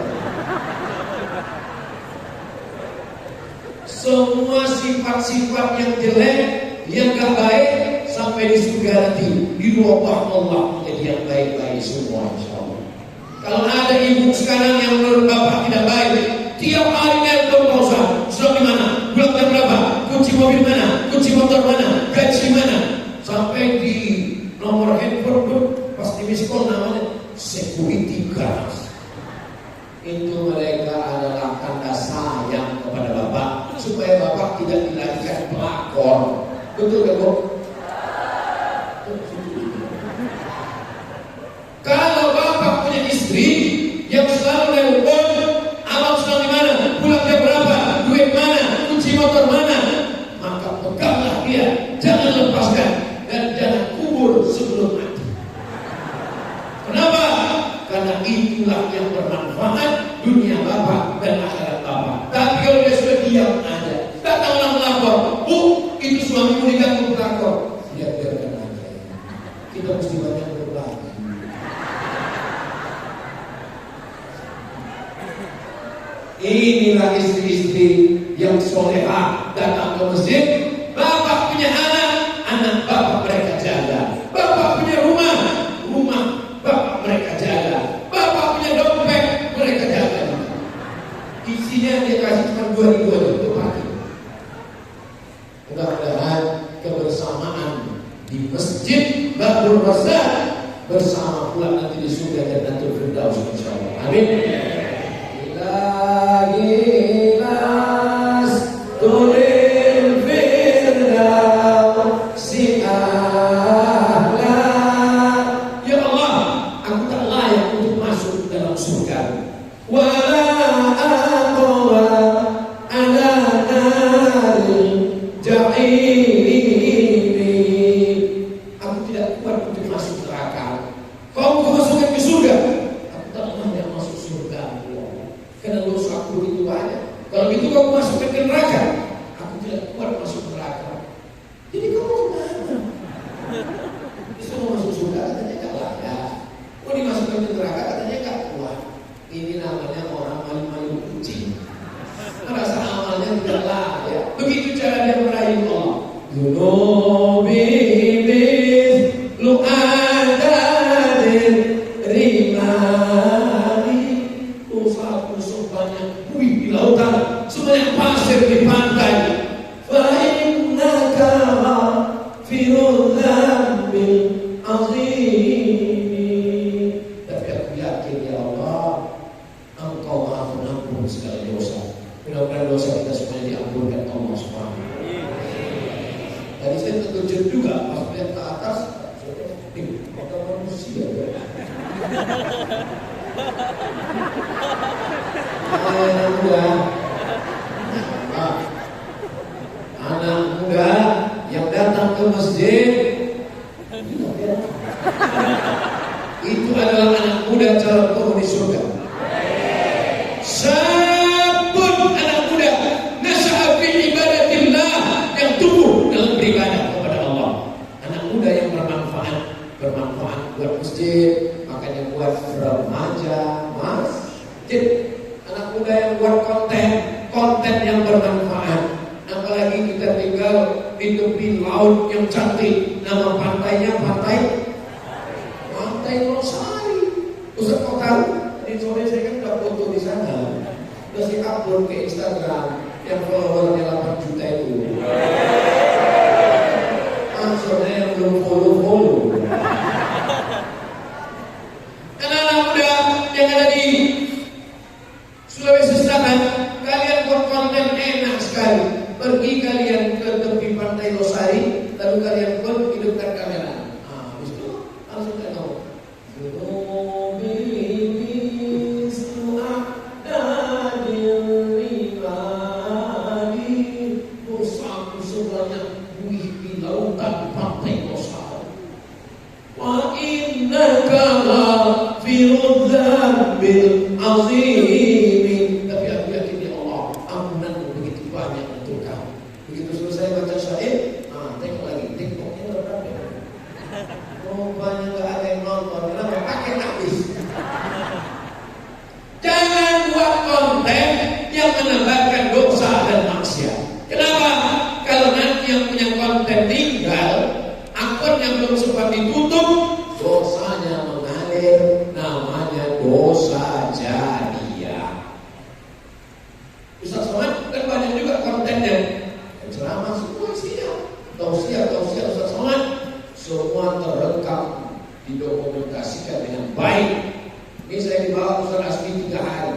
Semua sifat-sifat yang jelek, yang gak baik, sampai di surga nanti dirubah Allah menjadi yang baik-baik semua insyaallah. Kalau ada ibu sekarang yang menurut bapak tidak baik, tiap hari nelpon Pak Ustaz, sudah di mana? Pulang jam berapa? Kunci mobil mana? Kunci motor mana? Gaji mana? Sampai di nomor handphone pun pasti miss call namanya security guard. Itu mereka adalah tanda sayang kepada bapak, supaya bapak tidak dilarikan pelakor. Betul kan Bu? Kalau bapak punya istri yang selalu nelpon, abang sedang di mana? Pulang jam berapa? Duit mana? Kunci motor mana? Maka peganglah dia, jangan lepaskan dan jangan kubur sebelum mati. Kenapa? Karena itulah yang bermanfaat dunia bapak dan akhirat bapak. Tapi kalau dia sudah diam aja, datanglah melapor, Bu, itu suamimu diganggu pelakor. Ya biarkan aja. Kita mesti banyak berbagi. Inilah istri-istri yang solehah, datang ke masjid. Bapak punya anak anak bapak mereka jaga. Bapak punya rumah bapak mereka jaga. Bapak punya dompet mereka jaga. Isinya dia kasih cuma 2.000 aja untuk pakai. Mudah-mudahan kebersamaan di masjid Babul Razak bersama pula nanti di surga Jannatul Firdaus insyaallah. Amin. Ilahilas tulil firdausi ahla. Ya Allah, aku tak layak untuk masuk dalam surga. Wala aqwa ala naril jahim. Aku tidak kuat untuk masuk neraka. Kau masukkan ke surga. Aku tak layak masuk surga. Karena dosa aku itu banyak. Kalau gitu kau masukkan ke neraka. Aku tidak kuat masuk neraka. Jadi kamu kemana? Disuruh masuk surga katanya gak layak. Mau dimasukkan ke neraka katanya gak kuat. Ini namanya orang malu-malu kucing. Merasa amalnya tidak layak. Begitu cara dia meraih Allah. Dunubi lu adadin rimani. Dosa-dosa banyak buih di lautan, sebanyak pasir di pantai. Fa innaka ghafirul dzambil azim. Tapi aku yakin ya Allah, Engkau Maha Pengampun segala dosa. Mudah-mudahan dosa kita semuanya diampunkan Allah Subhanahu wa taala. Tadi saya terkejut juga pas lihat ke atas, kata manusia. Anak muda yang datang ke masjid itu adalah anak muda calon penghuni surga. Sabun anak muda nasha'a fi ibadatillah, yang tumbuh dalam beribadah kepada Allah. Anak muda yang bermanfaat buat masjid, makanya buat remaja masjid. Anak muda yang buat konten yang bermanfaat. Apalagi kita tinggal di tepi laut yang cantik, nama pantainya Pantai Losari. Ustaz kau tahu? Di sore saya kan udah foto di sana, udah saya upload ke Instagram yang followernya 8 juta itu. Maksudnya yang belum follow. Anak-anak muda yang ada di Sulawesi Selatan, kalian buat konten enak sekali. Pergi kalian ke tepi Pantai Losari, lalu kalian pun hidupkan kamera. Habis itu langsung kalian tahu. Dosaku sebanyak buih di lautan Pantai Losari. Wa innaka ghafirul dzambil azim. Tapi aku yakin ya Allah, ampunan begitu banyak untuk kamu. Begitu selesai baca syair, tengok lagi, TikToknya berapa? Rupanya nggak ada yang nonton, kenapa? Pakai habis. Jangan buat konten yang menambahkan dosa dan maksiat. Kenapa? Kalau nanti yang punya konten tinggal, akun yang belum sempat ditutup, dosanya mengalir, namanya dosa jariah. Ustaz Somad kan banyak juga kontennya. Ceramah semua siap, tausiah Ustaz Somad semua terekam, didokumentasikan dengan baik. Ini saya dibawa Ustaz Asmi 3 hari.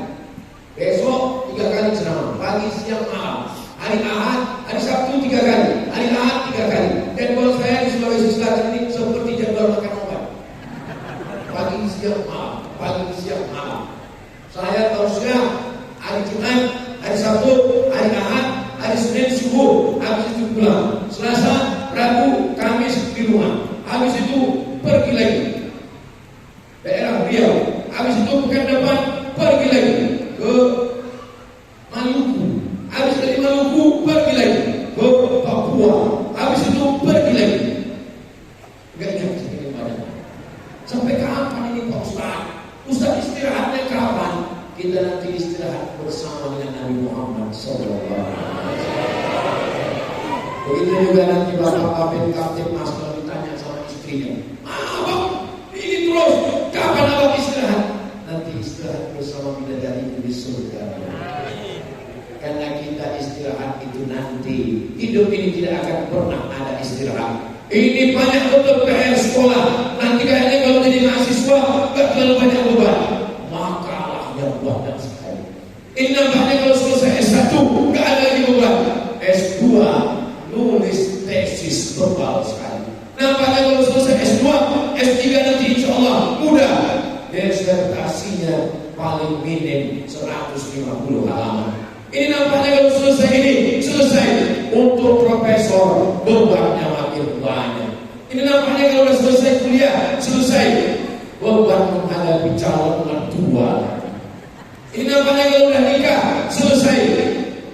Besok 3 kali ceramah, pagi, siang, malam. Hari Ahad, hari Sabtu 3 kali, hari Ahad 3 kali. Jadwal saya di Sulawesi Selatan ini seperti jadwal makan obat. Pagi, siang, malam. Saya tausiah hari Jumat, hari Sabtu, hari Ahad, hari Senin subuh, habis itu pulang. Selasa, Rabu, Kamis di rumah. Habis itu pergi lagi daerah Riau. Habis itu pekan depan pergi lagi ke Maluku. Habis dari Maluku pergi lagi ke Papua. Habis itu pergi lagi. Enggak ingat segini banyak. Sampai kapan ini Pak Ustaz? Ustaz istirahatnya kapan? Kita nanti istirahat bersama dengan Nabi Muhammad SAW. Begitu juga nanti Bapak Kabin Kapten Mas kalau ditanya sama istrinya, Abang ini terus kapan abang istirahat? Nanti istirahat bersama bidadari di surga. Karena kita istirahat itu nanti, hidup ini tidak akan pernah ada istirahat. Ini banyak betul PR sekolah. Nanti kayaknya kalau jadi mahasiswa gak terlalu banyak beban. Makalah yang banyak sekali. Ini nampaknya kalau selesai S1 gak ada lagi beban. S2 nulis tesis tebal sekali. Nampaknya kalau selesai S2, S3 nanti insya Allah mudah. Disertasinya paling minim 150 halaman. Ini nampaknya kalau selesai ini, selesai. Untuk profesor, bebannya makin banyak. Ini nampaknya kalau sudah selesai kuliah, selesai. Beban menghadapi calon mertua. Ini nampaknya kalau sudah nikah, selesai.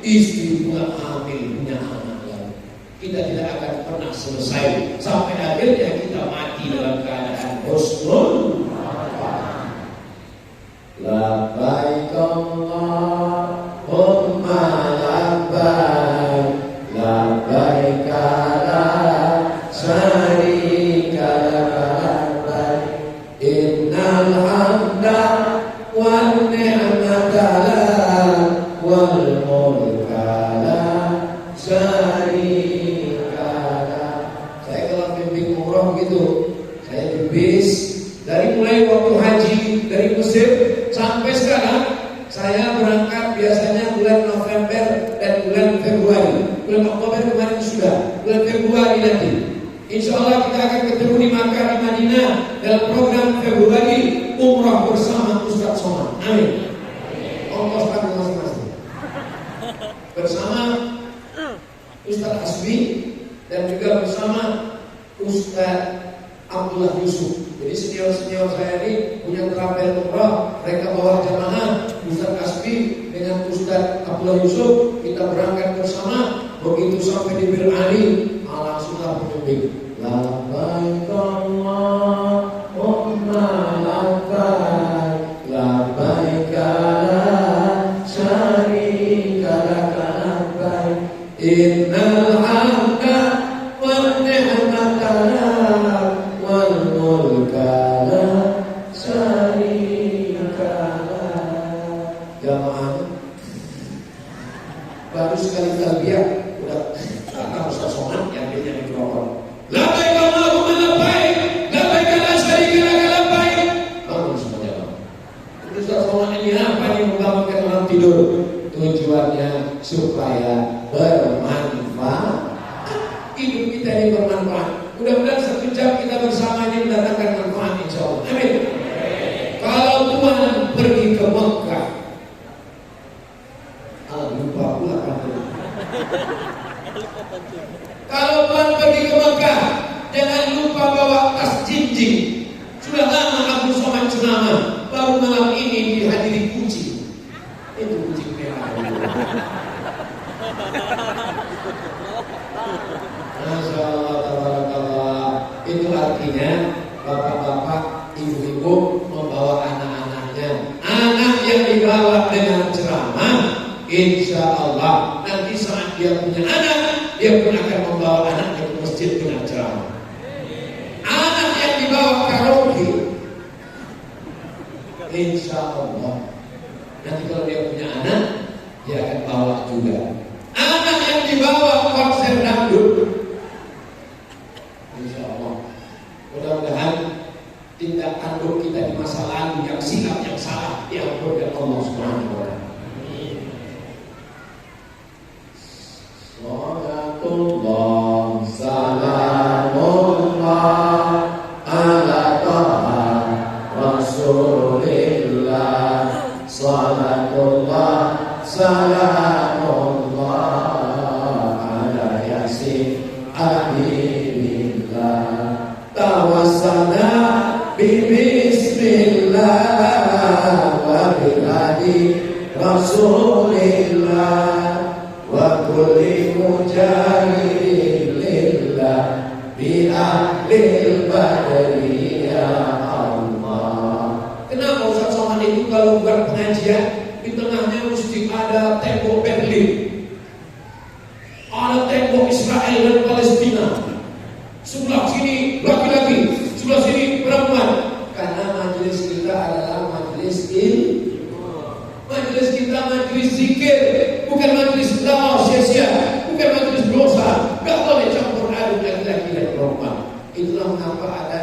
Istri pula hamil, punya anak lagi. Kita tidak akan pernah selesai. Sampai akhirnya kita mati dalam keadaan husnul. Labbaik Allahumma labbaik, labbaik la syarika laka labbaik, innal hamda wan ni'mata lak wal mulka la syarika lak. Saya kalau bimbing umroh gitu, saya di bis dari mulai waktu haji dari Mesir sampai sekarang. Saya berangkat biasanya bulan November dan bulan Februari. Bulan Oktober kemarin sudah, bulan Februari nanti. Insya Allah kita akan ketemu di Makkah, di Madinah dalam program Februari umrah bersama Ustaz Somad. Amin. Ongkos tanggung masing-masing. Bersama Ustaz Asbi dan juga bersama Ustaz Abdullah Yusuf. Jadi senior-senior saya ini punya travel umrah, mereka bawa jamaah. Ustaz Kasbi dengan Ustaz Abdullah Yusuf, kita berangkat bersama. Begitu sampai di Bir Ali, langsunglah pemimpin. Labbaik Allahumma labbaik, labbaik la syarika laka labbaik, innal hamda wan ni'mata lak wal mulka la syarika lak. Jamaah baru sekali talbiyah udah kata Ustaz Somad yang dia mikrofon. Labbaik Allahumma labbaik, labbaik la syarika laka labbaik. Bangun semuanya bang. Ustaz Somad ini apa nih, membangunkan orang tidur? Tujuannya supaya bermanfaat. Hidup kita ini bermanfaat. Mudah-mudahan satu jam kita bersama ini mendatangkan manfaat insya Allah. Amin. Kalau Tuhan pergi ke Mekah, lupa pula pantun. Kalau Tuhan pergi ke Mekah, jangan lupa bawa tas jinjing. Sudah lama Abdul Somad ceramah, baru malam ini dihadiri kucing. Itu kucing merah. Masya Allah, tabarakallah. Itu artinya bapak-bapak, ibu-ibu membawa anak-anaknya. Anak yang dibawa dengan ceramah, insya Allah nanti saat dia punya anak, dia pun akan membawa anaknya ke masjid dengan ceramah. Anak yang dibawa karaoke, insya Allah nanti kalau dia punya anak, dia akan bawa juga. Anak yang dibawa konser dangdut, insya Allah mudah-mudahan tindak tanduk kita di masa lalu yang silap, yang salah diampuni oleh Allah Subhanahu wa Ta'ala. Salatullah salamullah ala taha Rasulillah. Salatullah salamullah ala yasin habibillah. Tawassalna bismillah wa biladi Rasulillah wa kulli mujahidin lillah bi ahlil badri ya Allah. Kenapa Ustaz Somad itu kalau bukan pengajian di tengahnya mesti ada tembok Berlin, ada tembok Israel majelis kita majelis zikir, bukan majelis dakwah sia-sia, bukan majelis dosa. Gak boleh campur aduk laki-laki dan perempuan. Itulah mengapa ada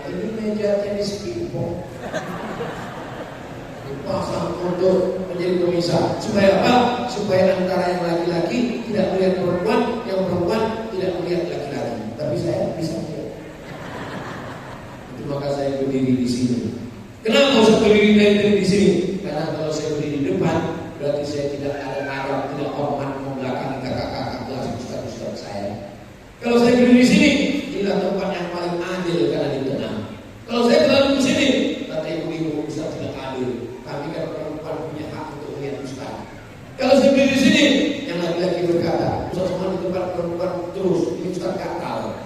ini meja tenis pingpong dipasang untuk menjadi pemisah. Supaya apa? Supaya antara yang laki-laki tidak melihat perempuan, yang perempuan tidak melihat laki-laki. Tapi saya bisa melihat. Itu maka saya berdiri di sini. Kenapa saya berdiri di sini? Karena kalau saya berdiri di depan, berarti saya tidak ada arah, tidak hormat membelakangi kakak-kakak kelas ustaz-ustaz saya. Kalau saya berdiri di sini, inilah tempat yang paling adil karena di tengah. Kalau saya terlalu di sini, kata ibu-ibu ustaz tidak adil. Kami kan perempuan punya hak untuk melihat ustaz. Kalau saya berdiri di sini, yang laki-laki berkata, ustaz semua di tempat perempuan terus, ini ustaz gatal.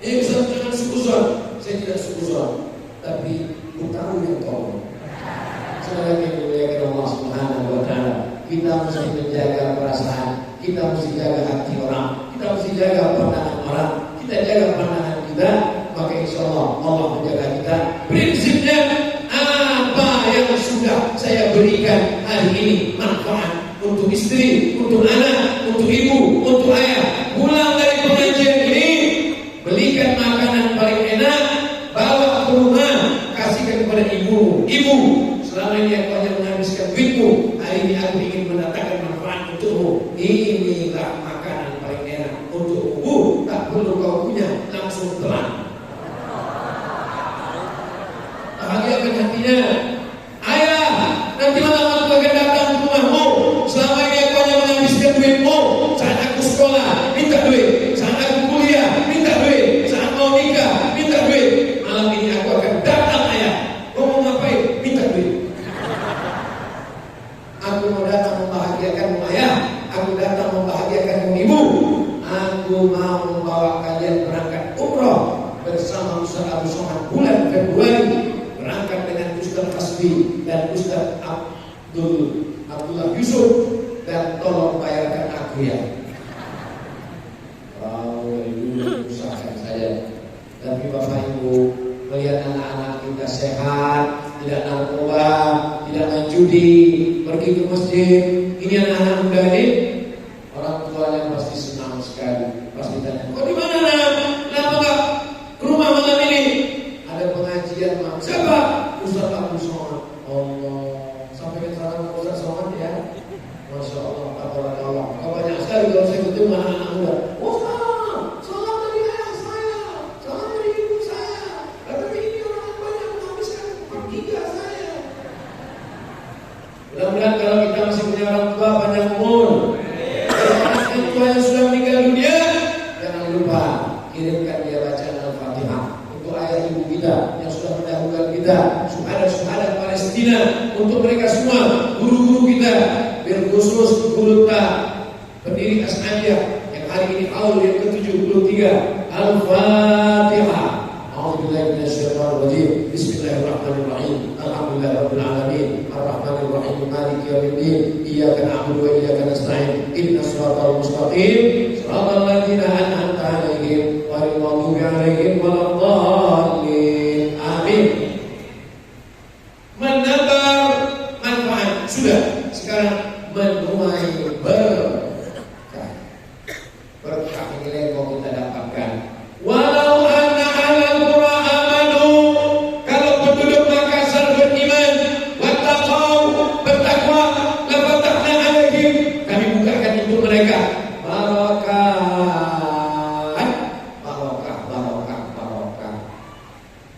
Ustaz jangan sukuzon. Saya tidak sukuzon, tapi utahu yang tolong. Sekali lagi dimuliakan Allah Subhanahu wa Ta'ala. Kita mesti menjaga perasaan, kita mesti jaga hati orang, kita mesti jaga pandangan orang, kita jaga pandangan kita, maka insya Allah Allah menjaga kita. Prinsipnya apa yang sudah saya berikan hari ini manfaat untuk istri, untuk anak, untuk ibu, untuk ayah. Pulang dari pengajian ini, belikan makanan paling enak, bawa ke rumah, kasihkan kepada ibu. Ibu, selama ini aku hanya menghabiskan duitmu, hari ini aku ingin mendatangkan manfaat untukmu. Inilah makanan paling enak untukmu. Tak perlu kau punya, langsung telan. Bahagiakan hatinya. Ayah, nanti malam aku akan datang ke rumahmu. Selama ini aku hanya menghabiskan duitmu. Saat aku sekolah, minta duit. Saat aku kuliah, minta duit. Saat mau nikah, minta duit. Malam ini aku akan datang, ayah. Kau mau ngapain? Minta duit. Aku mau datang membahagiakanmu, ayah. Aku datang membahagiakanmu, ibu. Aku mau membawa kalian berangkat umroh bersama Ustaz Abu Somad bulan Februari. Berangkat dengan Ustaz Hasbi dan Ustaz Abdullah Yusuf. Dan tolong bayarkan aku ya. Ibu usahakan saja. Tapi Bapak Ibu, melihat anak-anak kita sehat, tidak narkoba, tidak main judi, pergi ke masjid. Ini anak-anak muda ini, orang tuanya pasti senang sekali. Pasti tanya, kok di mana nak? Kenapa enggak ke rumah malam ini? Ada pengajian, Mak. Siapa? Ustaz Abu Somad. Allah, sampaikan salam ke Ustaz Somad ya. Masya Allah, tabarakallah. Kau banyak sekali kalau saya ketemu anak-anak muda. Ustaz, salam dari ayah saya, salam dari ibu saya. Tapi ini orang banyak menghabiskan pertiga saya. Mudah-mudahan kalau kita masih punya orang tua panjang umur. Orang tua yang sudah meninggal dunia, jangan lupa kirimkan dia bacaan Al-Fatihah untuk ayah ibu kita yang sudah mendahulukan kita, syuhada Palestina, untuk mereka semua, guru-guru kita, berkhusus guru kita pendiri As'adiyah yang hari ini haul yang ke-73. Al-Fatihah. A'udzubillahi minasyaitonir rajim. Bismillahirrahmanirrahim. Alhamdulillahirabbil alamin. Arrahmanir rahim. Maliki yaumiddin. Iyyaka na'budu wa iyyaka nasta'in. Ihdinas siratal mustaqim. Shiratal ladzina an'amta 'alaihim ghairil maghdubi 'alaihim waladdallin. Amin. Menebar manfaat sudah. Sekarang menuai berkah. Berkah ini yang kita dapatkan. Walau anna ahlal qura amanu, kalau penduduk Makassar beriman, wattaqau, bertakwa, la fatahna alaihim, kami bukakan untuk mereka barokah.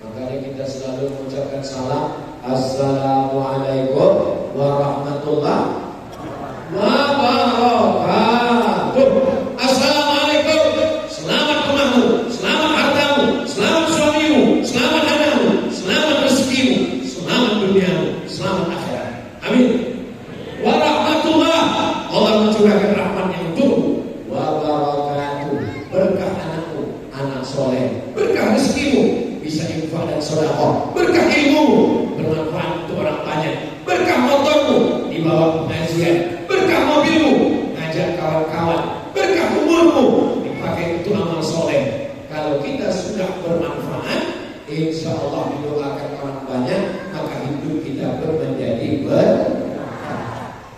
Makanya kita selalu mengucapkan salam, assalamualaikum warahmatullahi wabarakatuh. Assalamualaikum. Selamat rumahmu, selamat hartamu, selamat suamimu, selamat anakmu, selamat rezekimu, selamat duniamu, selamat akhirat. Amin. Warahmatullah, Allah mencurahkan rahmatnya untukmu. Wabarakatuh, berkah anakmu, anak soleh, berkah rezekimu, bisa infak dan sedekah, berkah ilmumu, bermanfaat untuk orang banyak, berkah motormu, dibawa pengajian, berkah mobilmu, ngajak kawan-kawan, berkah umurmu, dipakai untuk amal soleh. Kalau kita sudah bermanfaat, insya Allah didoakan orang banyak, maka hidup kita pun menjadi berkah.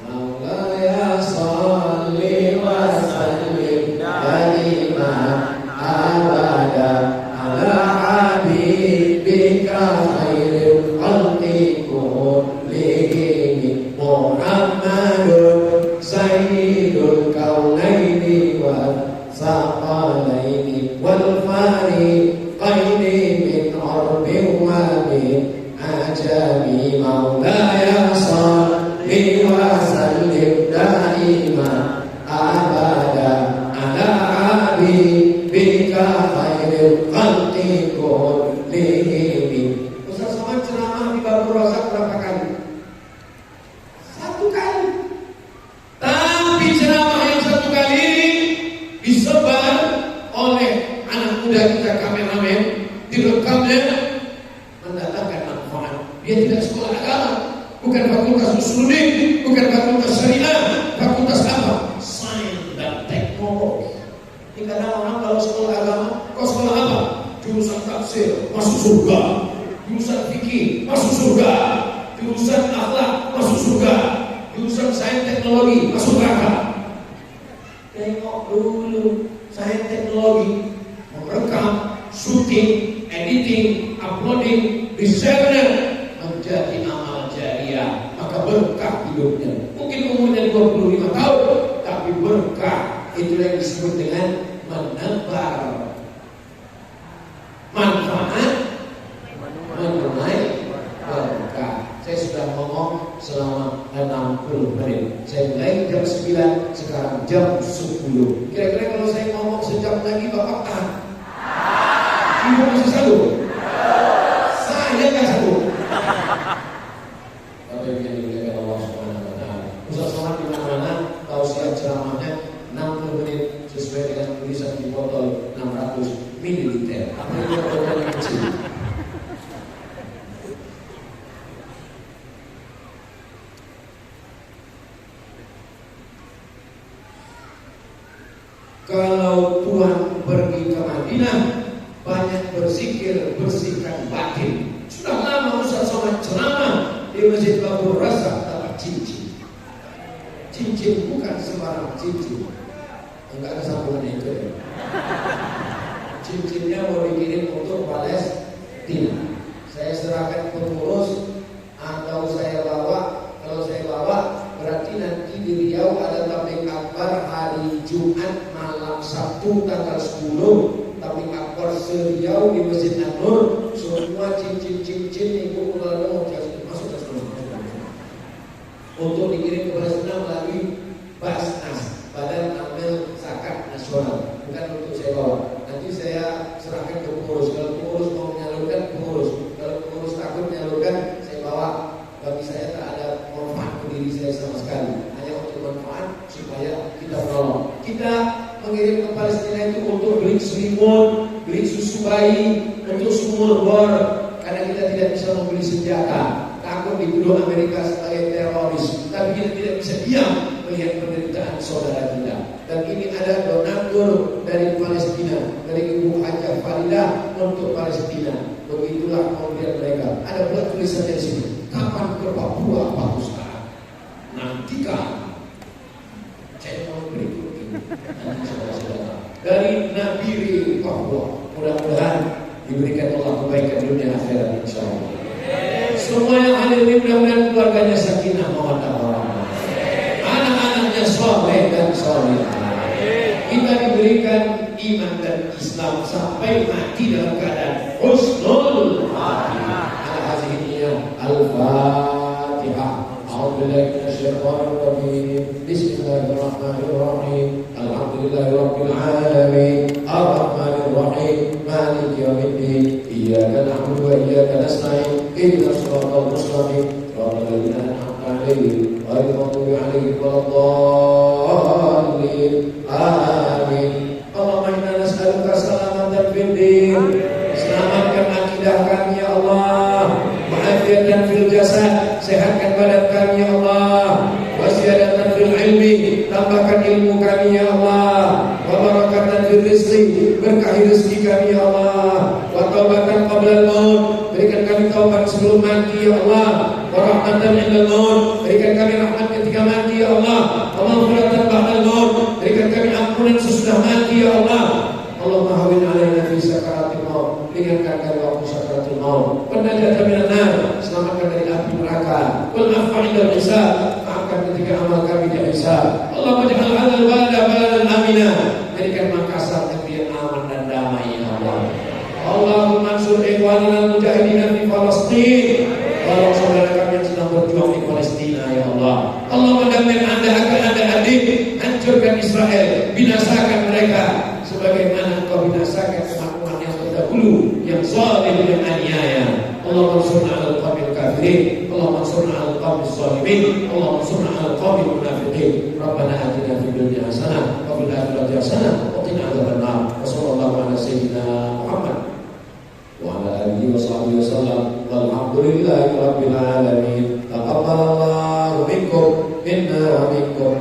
Maulaya sholli wa sallim daiman abada ala habibika khairil khalqi kullihim Muhammadun sayyidul kaunaini wal saqalaini wal fariqaini min arbin wa min ajami. Maulaya sholli wa sallim daiman abada ala habibika khairil khalqi kullihim. Ustaz Somad ceramah di Babur Razak berapa kali? 1 kali. Tapi ceramah yang 1 kali ini disebar oleh anak muda kita, kameramen, direkamnya, mendatangkan manfaat. Dia tidak sekolah agama, bukan fakultas usuluddin, bukan fakultas syariah, fakultas apa? Sains dan teknologi. Ini kadang orang kalau sekolah agama, kau sekolah apa? Jurusan tafsir, masuk surga. Jurusan fikih, masuk surga. Jurusan akhlak, masuk surga. Jurusan sains teknologi, masuk neraka. Tengok dulu sains teknologi, merekam, syuting, editing, uploading, desainer menjadi amal jariah, maka berkah hidupnya. Mungkin umurnya 25 tahun, tapi berkah. Itu yang disebut dengan menebar manfaat, menuai berkah. Saya sudah ngomong selama 60 menit. Saya mulai jam 9, sekarang jam 10. Kira-kira kalau saya ngomong sejam lagi Bapak tahan? Ibu masih sanggup? Saya nggak sanggup. Bapak yang dimuliakan Allah Subhanahu wa taala. Ustaz Somad di mana-mana tausiah ceramahnya 60 menit sesuai dengan tulisan di botol 600 ml. Apa itu botol yang kecil? Kalau Tuhan pergi ke Madinah, banyak berzikir, bersihkan batin. Sudah lama Ustaz Somad ceramah di Masjid Babur Razak dapat cincin. Cincin bukan sembarang cincin. Enggak ada sambungannya itu ya. Cincinnya mau dikirim untuk Palestina. Saya serahkan pengurus atau saya bawa. Kalau saya bawa berarti nanti di Riau ada tabligh akbar hari Jumat malam Sabtu tanggal 10. Tabligh akbar se-Riau di Masjid An-Nur. Semua cincin-cincin Ibu Mulana masuk ke sana. Untuk dikirim ke Palestina melalui Basnas, Badan Amal Zakat Nasional, bukan untuk saya bawa. Nanti saya serahkan ke pengurus. Kalau pengurus mau menyalurkan, pengurus. Kalau pengurus takut menyalurkan, saya bawa. Bagi saya tak ada manfaat ke diri saya sama sekali, hanya untuk manfaat supaya kita menolong. Kita mengirim ke Palestina itu untuk beli selimut, beli susu bayi, untuk sumur bor, karena kita tidak bisa membeli senjata. Takut dituduh Amerika sebagai teroris, tapi kita tidak bisa diam melihat penderitaan saudara kita. Dan ini ada donatur dari Palestina, dari Ibu Hajah Faridah untuk Palestina. Begitulah pemberian mereka. Ada pula tulisan di sini. Kapan ke Papua Pak Ustaz? Nantikan channel berikut ini. Nanti saudara-saudara dari Nabiri Papua. Mudah-mudahan diberikan Allah kebaikan dunia akhirat insyaallah. Semua yang hadir ini mudah-mudahan keluarganya sakinah mawaddah warahmah. Anak-anaknya saleh dan salihah. Kita diberikan iman dan Islam sampai mati dalam keadaan husnul khatimah. Al-Fatihah. A'udzubillahi minasyaitonir rajim. Bismillahirrahmanirrahim. Alhamdulillahirabbil alamin. Arrahmanir rahim. Maliki yaumiddin. Iyyaka na'budu wa iyyaka nasta'in. Ihdinas siratal mustaqim. Siratal ladzina an'amta 'alaihim ghairil maghdubi 'alaihim waladdallin. Amin. Allahumma inna nas'aluka salamatan fid din. Selamatkan akidah kami ya Allah. Wa'afiatan fil jasad, sehatkan badan kami ya Allah. Wasiadatan fil ilmi, tambahkan ilmu kami ya Allah. Wa barakatan fil rizqi, rizqi, berkahi rezeki kami ya Allah. Wa taubatan qabla al-maut, berikan kami taubat sebelum mati ya Allah. Wa rahmatan 'inda al-maut, berikan kami rahmat ketika mati ya Allah. Wa maghfiratan ba'da al-maut, berikan kami ampunan sesudah mati ya Allah. Allahumma hawwin 'alaina fi sakaratil maut, ringankan kami waktu sakaratul maut. Wa najatan minan nar, selamatkan dari api neraka. Wal 'afwa 'inda al-hisab, maafkan ketika amal kami dihisab. Allahumma ij'al hadzal balada baladan amina, jadikan Makassar negeri yang aman dan damai ya Allah. Allahumma ansur ikhwanana al-mujahidin fi Palestin, tolong saudara kami yang sedang berjuang di Palestina ya Allah. Allahumma dammir anda adik, hancurkan Israel, binasakan mereka sebagaimana Engkau binasakan kemakmuran yang terdahulu yang zalim dan aniaya. Allahumma ansurna 'alal qawmil kafirin, Allahumma ansurna 'alal qawmil zalimin, Allahumma ansurna 'alal qawmil munafiqin. Rabbana atina fid dunya hasanah wa fil akhirati hasanah wa qina adzabannar. Wa sallallahu ala sayyidina Muhammad wa ala alihi wa sahbihi wasallam. Walhamdulillahi rabbil alamin. Taqabbalallahu minkum minna wa minkum.